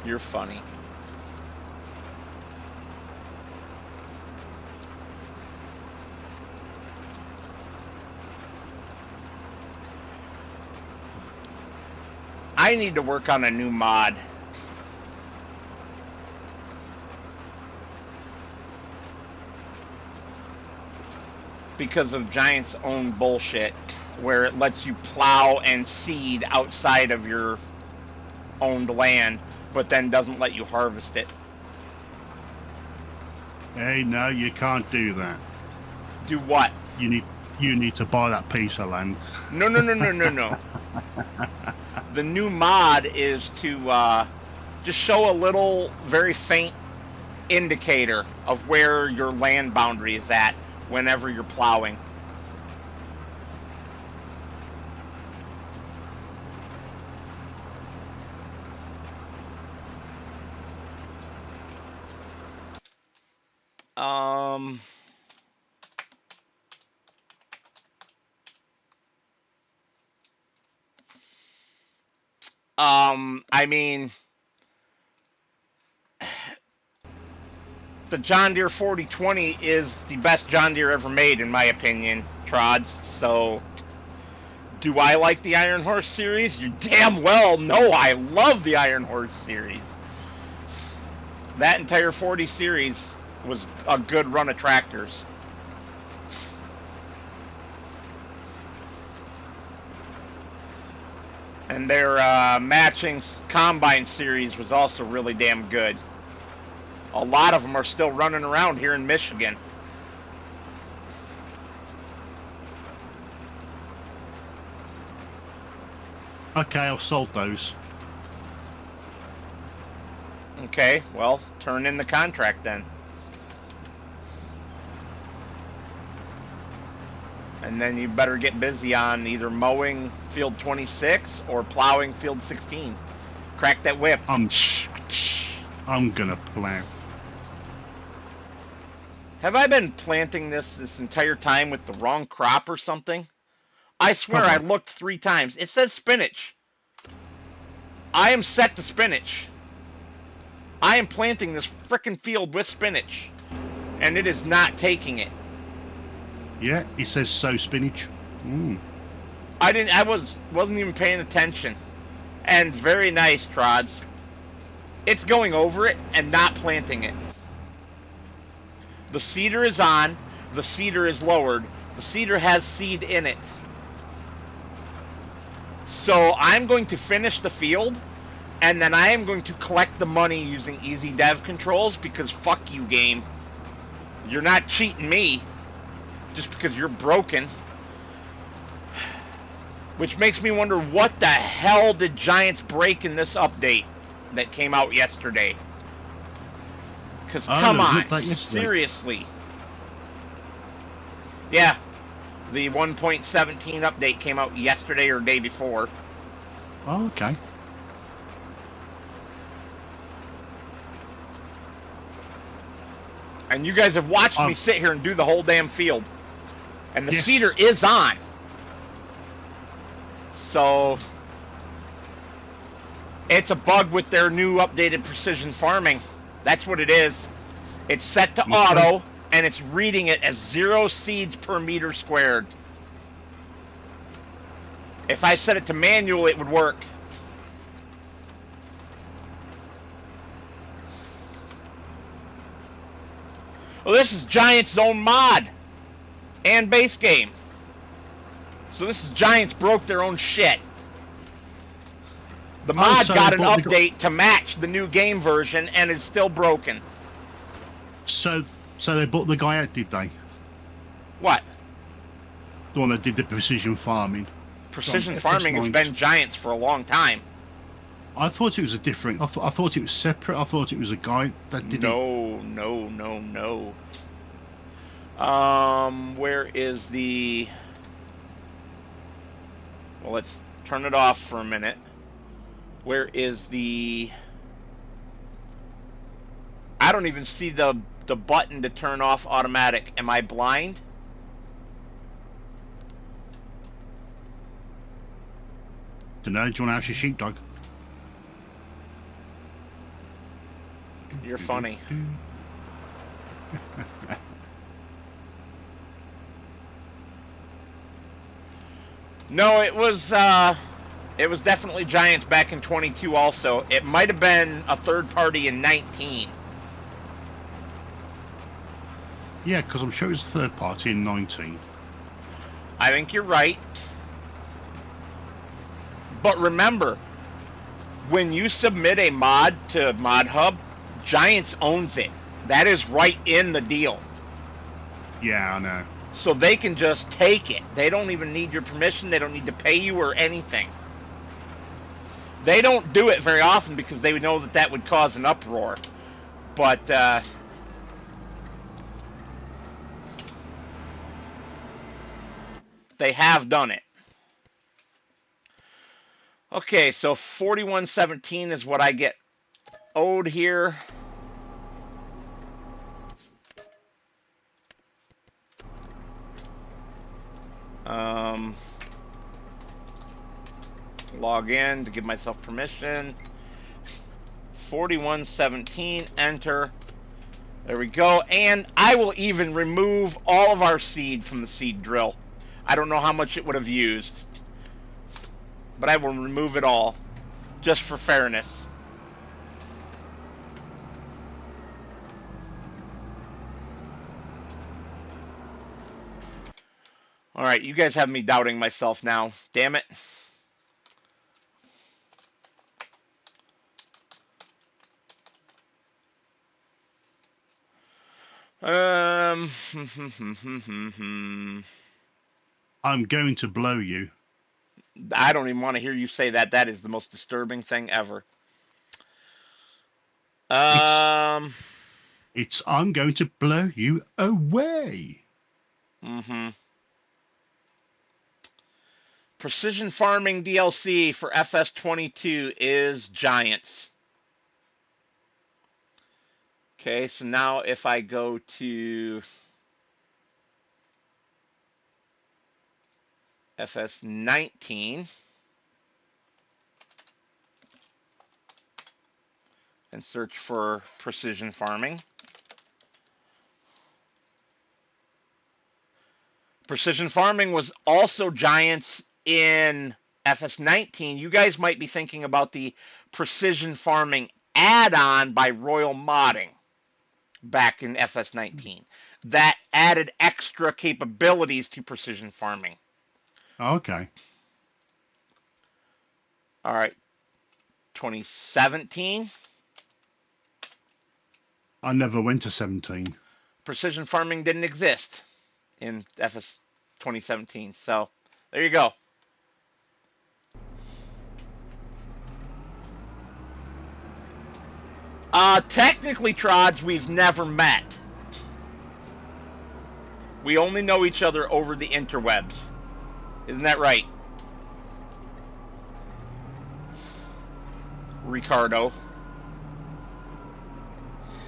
You're funny. I need to work on a new mod. Because of Giant's own bullshit. where it lets you plow and seed outside of your owned land, but then doesn't let you harvest it. Hey, no, you can't do that. Do what? You need to buy that piece of land. No. The new mod is to just show a little, very faint indicator of where your land boundary is at whenever you're plowing. I mean, the John Deere 4020 is the best John Deere ever made, in my opinion, Trods. So, do I like the Iron Horse series? You damn well know I love the Iron Horse series. That entire 40 series was a good run of tractors. And their matching combine series was also really damn good. A lot of them are still running around here in Michigan. Okay, I've sold those. Okay, well, turn in the contract then. And then you better get busy on either mowing field 26 or plowing field 16. Crack that whip. I'm gonna plow. Have I been planting this entire time with the wrong crop or something? I swear I looked 3 times. It says spinach. I am set to spinach. I am planting this frickin' field with spinach. And it is not taking it. Yeah, it says so spinach. I wasn't even paying attention. And very nice, Trods. It's going over it and not planting it. The seeder is on, the seeder is lowered, the seeder has seed in it. So I'm going to finish the field, and then I am going to collect the money using easy dev controls, because fuck you, game. You're not cheating me just because you're broken. Which makes me wonder, what the hell did Giants break in this update that came out yesterday? Because come on, seriously. Yeah, the 1.17 update came out yesterday or day before. Oh, okay. And you guys have watched me sit here and do the whole damn field. And the seeder is on. So, it's a bug with their new updated precision farming. That's what it is. It's set to auto, and it's reading it as 0 seeds per meter squared. If I set it to manual, it would work. Well, this is Giants' own mod and base game. So this is Giants broke their own shit. The mod got an update to match the new game version and is still broken. So they bought the guy out, did they? What? The one that did the precision farming. Precision farming has been Giants for a long time. I thought it was a different. I thought it was separate. I thought it was a guy that did it. No. Where is the? Well, let's turn it off for a minute. Where is the? I don't even see the button to turn off automatic. Am I blind? Dunno. Do you want to ask your sheepdog? You're funny. No, it was definitely Giants back in 22 also. It might have been a third party in 19. Yeah, because I'm sure it was a third party in 19. I think you're right. But remember, when you submit a mod to Mod Hub, Giants owns it. That is right in the deal. Yeah, I know. So they can just take it. They don't even need your permission. They don't need to pay you or anything. They don't do it very often because they know that that would cause an uproar. But they have done it. Okay, so 4117 is what I get owed here. Log in to give myself permission. 4117, enter. There we go. And I will even remove all of our seed from the seed drill. I don't know how much it would have used, but I will remove it all, just for fairness. Alright, you guys have me doubting myself now. Damn it. I'm going to blow you. I don't even want to hear you say that. That is the most disturbing thing ever. It's I'm going to blow you away. Precision Farming DLC for FS25 is Giants. Okay, so now if I go to FS19 and search for Precision Farming. Precision Farming was also Giants in FS19. You guys might be thinking about the Precision Farming add-on by Royal Modding back in FS19. That added extra capabilities to Precision Farming. Okay. All right. 2017. I never went to 17. Precision Farming didn't exist in FS 2017. So there you go. Technically, Trods, we've never met. We only know each other over the interwebs. Isn't that right? Ricardo.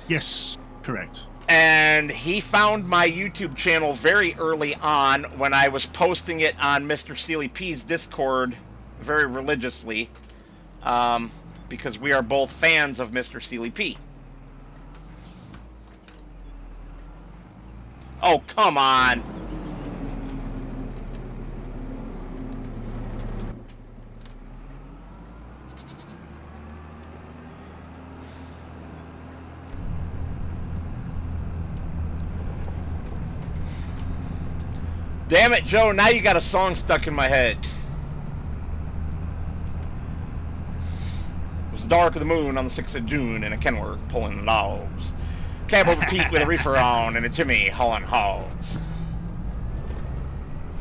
Yes, correct. And he found my YouTube channel very early on when I was posting it on Mr. Sealy P's Discord very religiously, because we are both fans of Mr. Sealy P. Oh, come on. Damn it, Joe, now you got a song stuck in my head. It was the dark of the moon on the 6th of June in a Kenworth pulling logs. Cab over Pete with a reefer on and a Jimmy hauling hogs.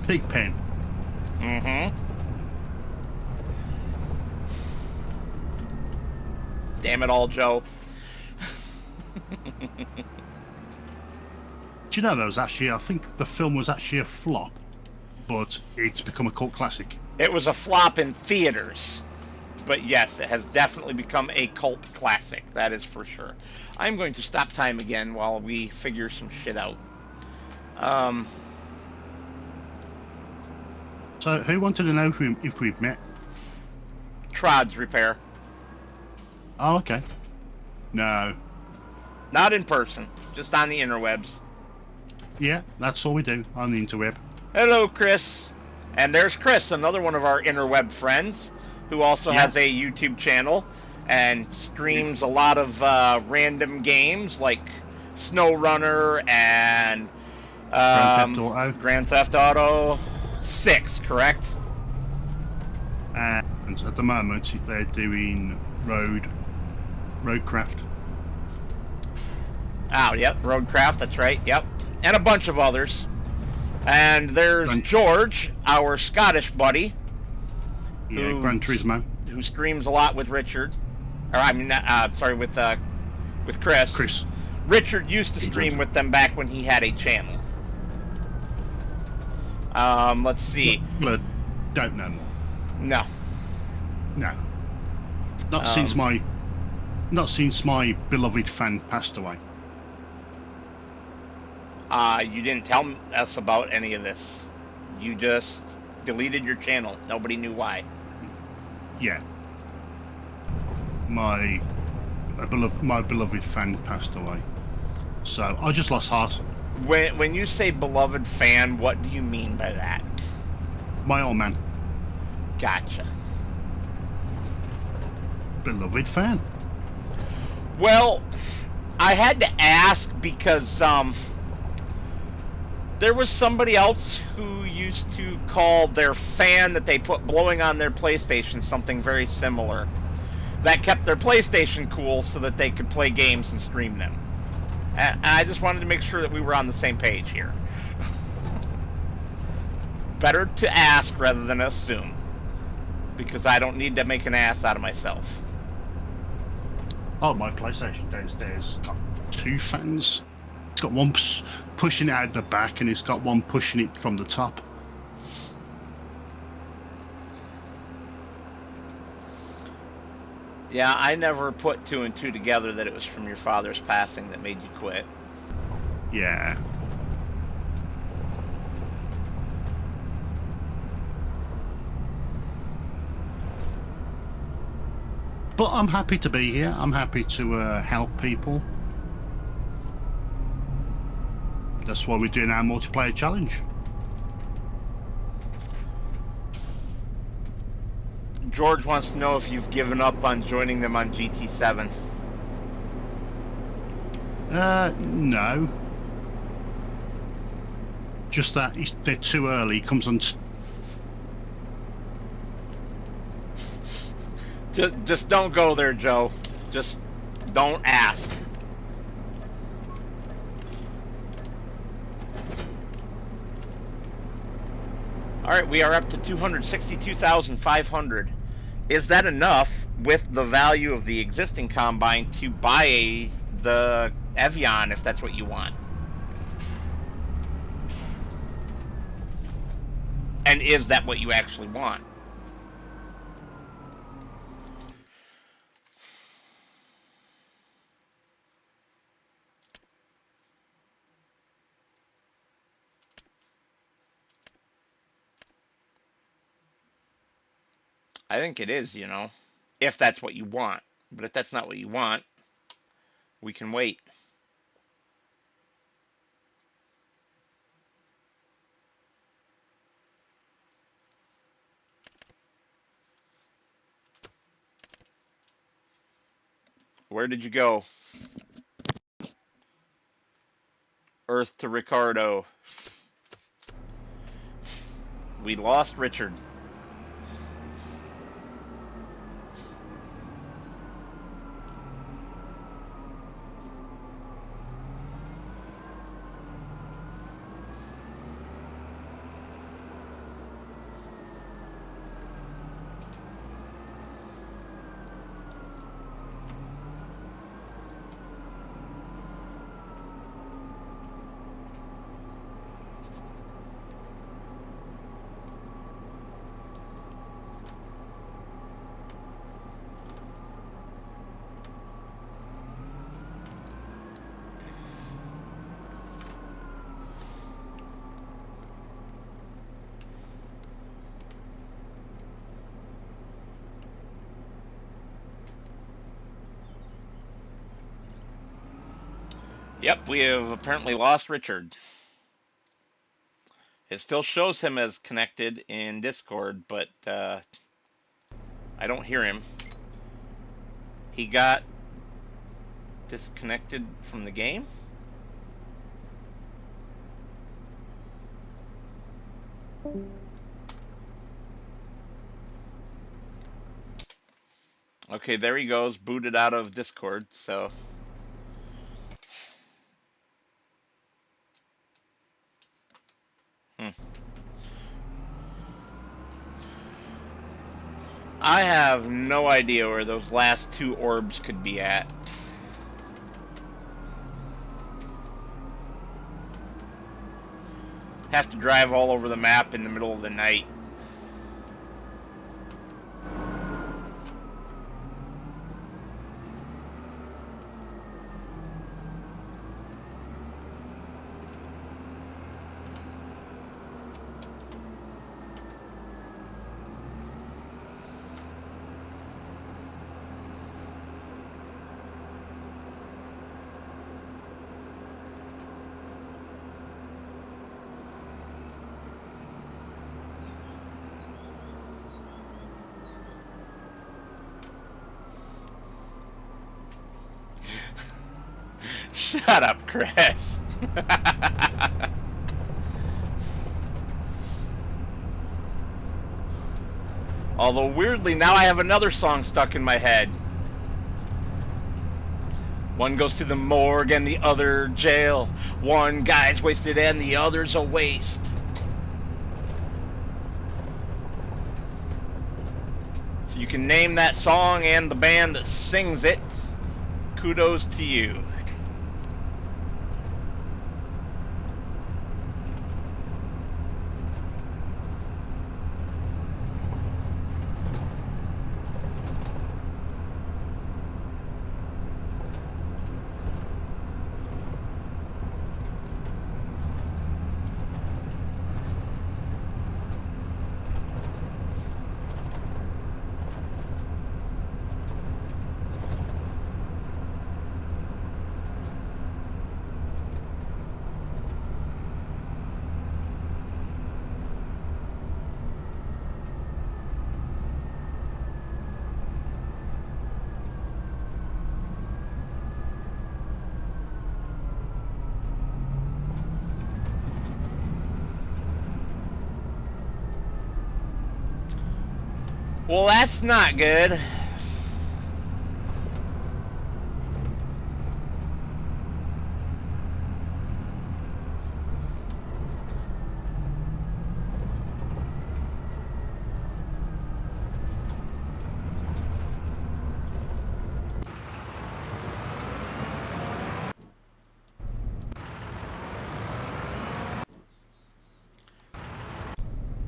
Pigpen. Damn it all, Joe. Do you know, though, I think the film was actually a flop, but it's become a cult classic. It was a flop in theaters, but yes, it has definitely become a cult classic. That is for sure. I'm going to stop time again while we figure some shit out. So, who wanted to know if we've met? Trods Repair. Oh, okay. No. Not in person, just on the interwebs. Yeah, that's all we do on the interweb. Hello, Chris. And there's Chris, another one of our interweb friends, who also has a YouTube channel and streams a lot of random games like SnowRunner and Grand Theft Auto. Grand Theft Auto 6, correct? And at the moment, they're doing roadcraft. Oh, yep, Roadcraft, that's right, yep. And a bunch of others. And there's George, our Scottish buddy. Yeah, Gran Turismo. Who streams a lot with Richard. Or, I mean, sorry, with Chris. Richard used to stream with them back when he had a channel. Let's see. Well, don't know more. No. No. Not since my beloved fan passed away. You didn't tell us about any of this. You just deleted your channel. Nobody knew why. Yeah. My beloved fan passed away. So I just lost heart. When you say beloved fan, what do you mean by that? My old man. Gotcha. Beloved fan. Well, I had to ask because there was somebody else who used to call their fan that they put blowing on their PlayStation something very similar. That kept their PlayStation cool so that they could play games and stream them. And I just wanted to make sure that we were on the same page here. Better to ask rather than assume, because I don't need to make an ass out of myself. Oh, my PlayStation downstairs has got 2 fans. It's got one pushing it out the back, and it's got one pushing it from the top. Yeah, I never put 2 and 2 together that it was from your father's passing that made you quit. Yeah. But I'm happy to be here. I'm happy to help people. That's why we're doing our multiplayer challenge. George wants to know if you've given up on joining them on GT7. No. Just that they're too early. It comes on. Just don't go there, Joe. Just don't ask. Alright, we are up to 262,500. Is that enough with the value of the existing combine to buy the Evian if that's what you want? And is that what you actually want? I think it is, you know, if that's what you want. But if that's not what you want, we can wait. Where did you go? Earth to Ricardo. We lost Richard. Yep, we have apparently lost Richard. It still shows him as connected in Discord, but I don't hear him. He got disconnected from the game? Okay, there he goes, booted out of Discord, so. Hmm. I have no idea where those last two orbs could be at. Have to drive all over the map in the middle of the night. Shut up, Chris. Although, weirdly, now I have another song stuck in my head. One goes to the morgue and the other jail. One guy's wasted and the other's a waste. If you can name that song and the band that sings it, kudos to you. Well, that's not good.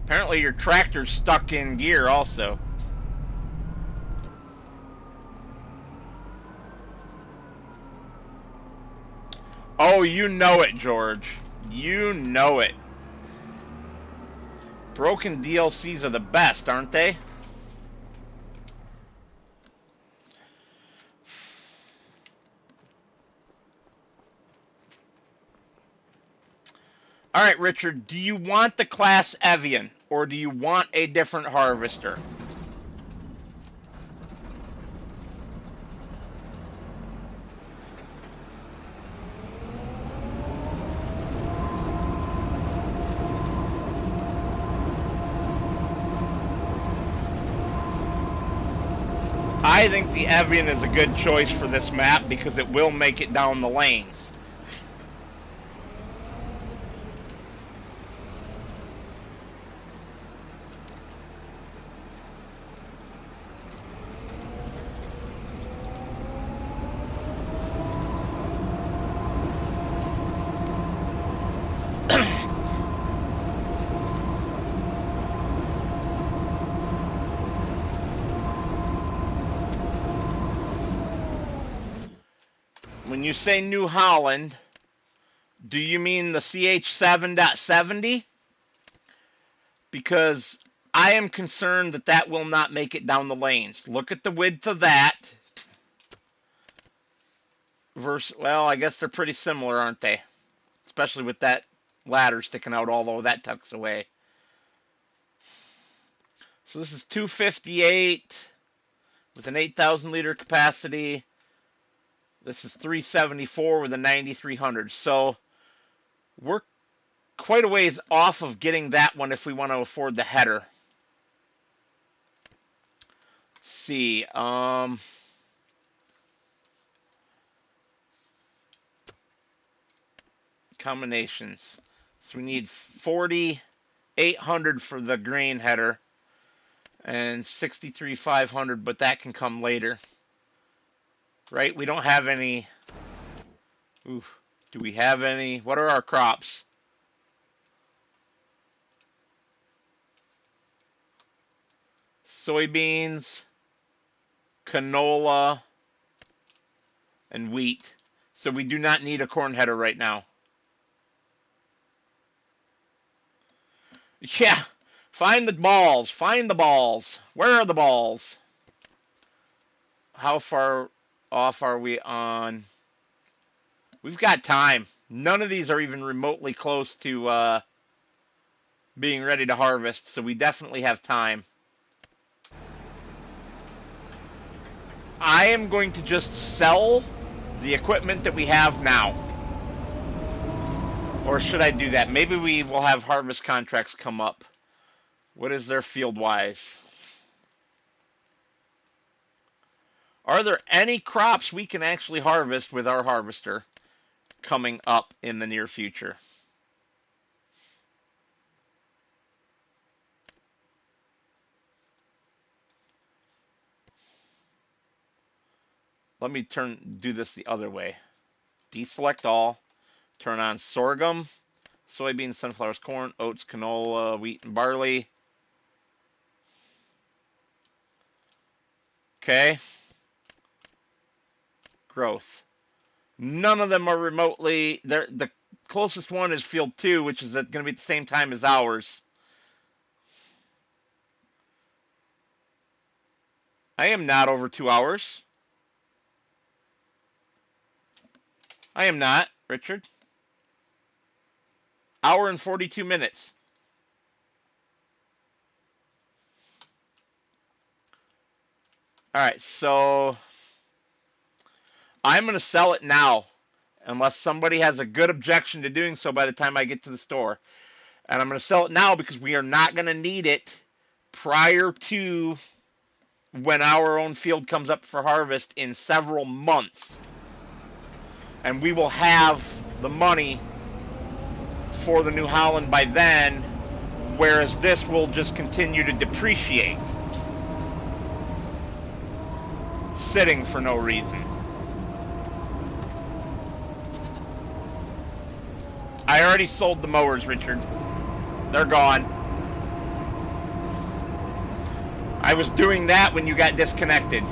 Apparently your tractor's stuck in gear also. Oh, you know it, George. You know it. Broken DLCs are the best, aren't they? Alright, Richard, do you want the class Evian, or do you want a different harvester? I think the Evian is a good choice for this map because it will make it down the lanes. When you say New Holland, do you mean the CH7.70? Because I am concerned that that will not make it down the lanes. Look at the width of that. Versus, well, I guess they're pretty similar, aren't they? Especially with that ladder sticking out, although that tucks away. So this is 258 with an 8,000 liter capacity. This is 374 with a 9,300. So we're quite a ways off of getting that one if we want to afford the header. see. Combinations. So we need 4,800 for the grain header and 63,500, but that can come later. Right? We don't have any. Ooh, do we have any? What are our crops? Soybeans, canola, and wheat. So we do not need a corn header right now. Yeah, find the balls. Find the balls. Where are the balls? How far off are we on? We've got time. None of these are even remotely close to being ready to harvest, so we definitely have time. I am going to just sell the equipment that we have now. Or should I do that? Maybe we will have harvest contracts come up. What is there field-wise? Are there any crops we can actually harvest with our harvester coming up in the near future? Let me do this the other way. Deselect all. Turn on sorghum, soybeans, sunflowers, corn, oats, canola, wheat, and barley. Okay. Growth. None of them are remotely. The closest one is field 2, which is going to be at the same time as ours. I am not over 2 hours. I am not, Richard. Hour and 42 minutes. All right, so I'm going to sell it now, unless somebody has a good objection to doing so by the time I get to the store. And I'm going to sell it now because we are not going to need it prior to when our own field comes up for harvest in several months. And we will have the money for the New Holland by then, whereas this will just continue to depreciate, sitting for no reason. I already sold the mowers, Richard. They're gone. I was doing that when you got disconnected.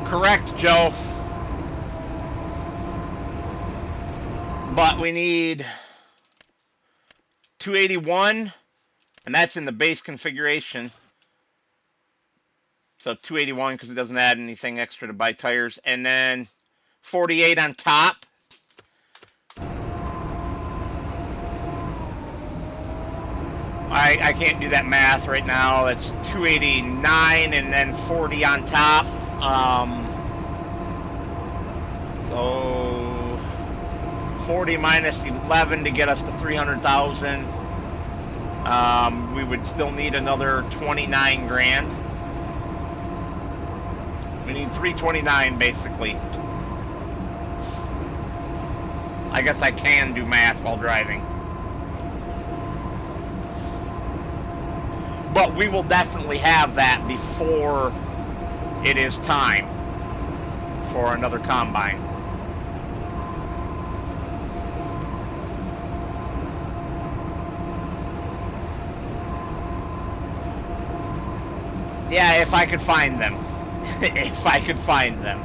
Correct, Joe. But we need 281, and that's in the base configuration. So 281 because it doesn't add anything extra to buy tires. And then 48 on top. I can't do that math right now. That's 289 and then 40 on top. So 40 minus 11 to get us to 300,000. We would still need another 29 grand. We need 329 basically. I guess I can do math while driving. But we will definitely have that before it is time for another combine. Yeah, if I could find them. If I could find them.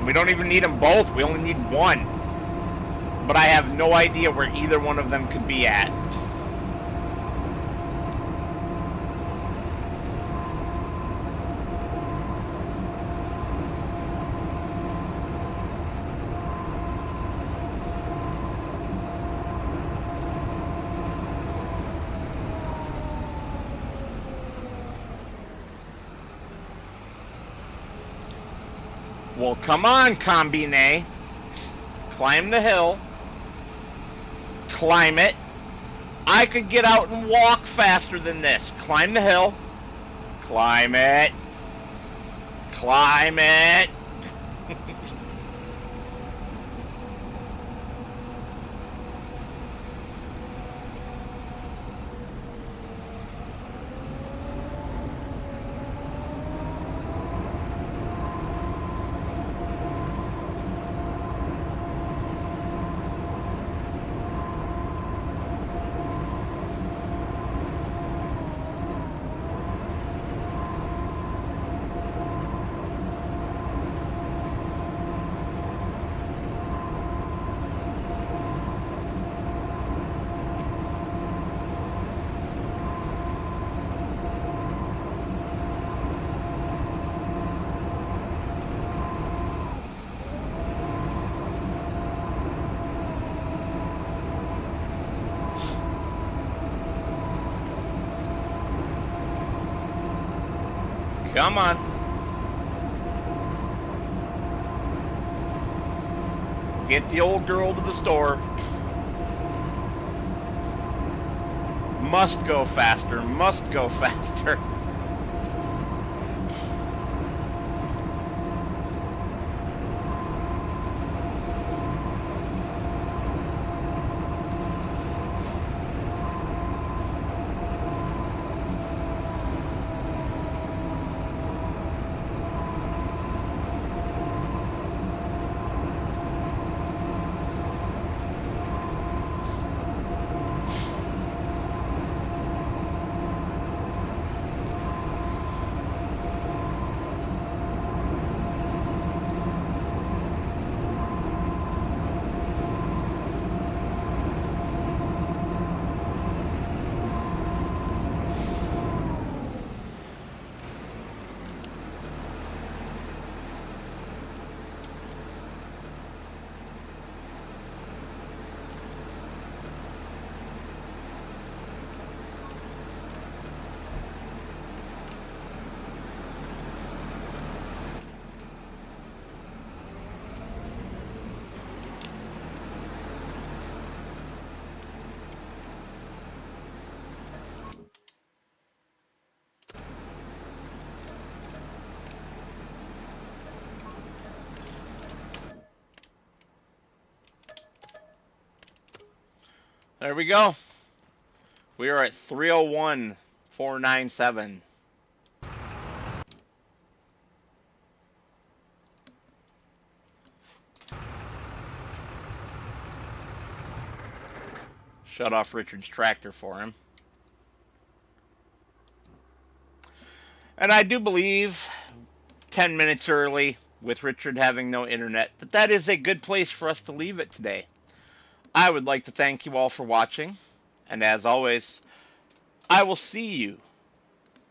We don't even need them both. We only need one. But I have no idea where either one of them could be at. Well, come on, Combine. Climb the hill. Climb it. I could get out and walk faster than this. Climb the hill. Climb it. Climb it. Come on. Get the old girl to the store. Must go faster. Must go faster. There we go. We are at 301,497. Shut off Richard's tractor for him. And I do believe 10 minutes early, with Richard having no internet, that is a good place for us to leave it today. I would like to thank you all for watching, and as always, I will see you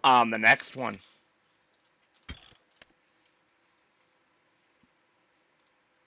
on the next one.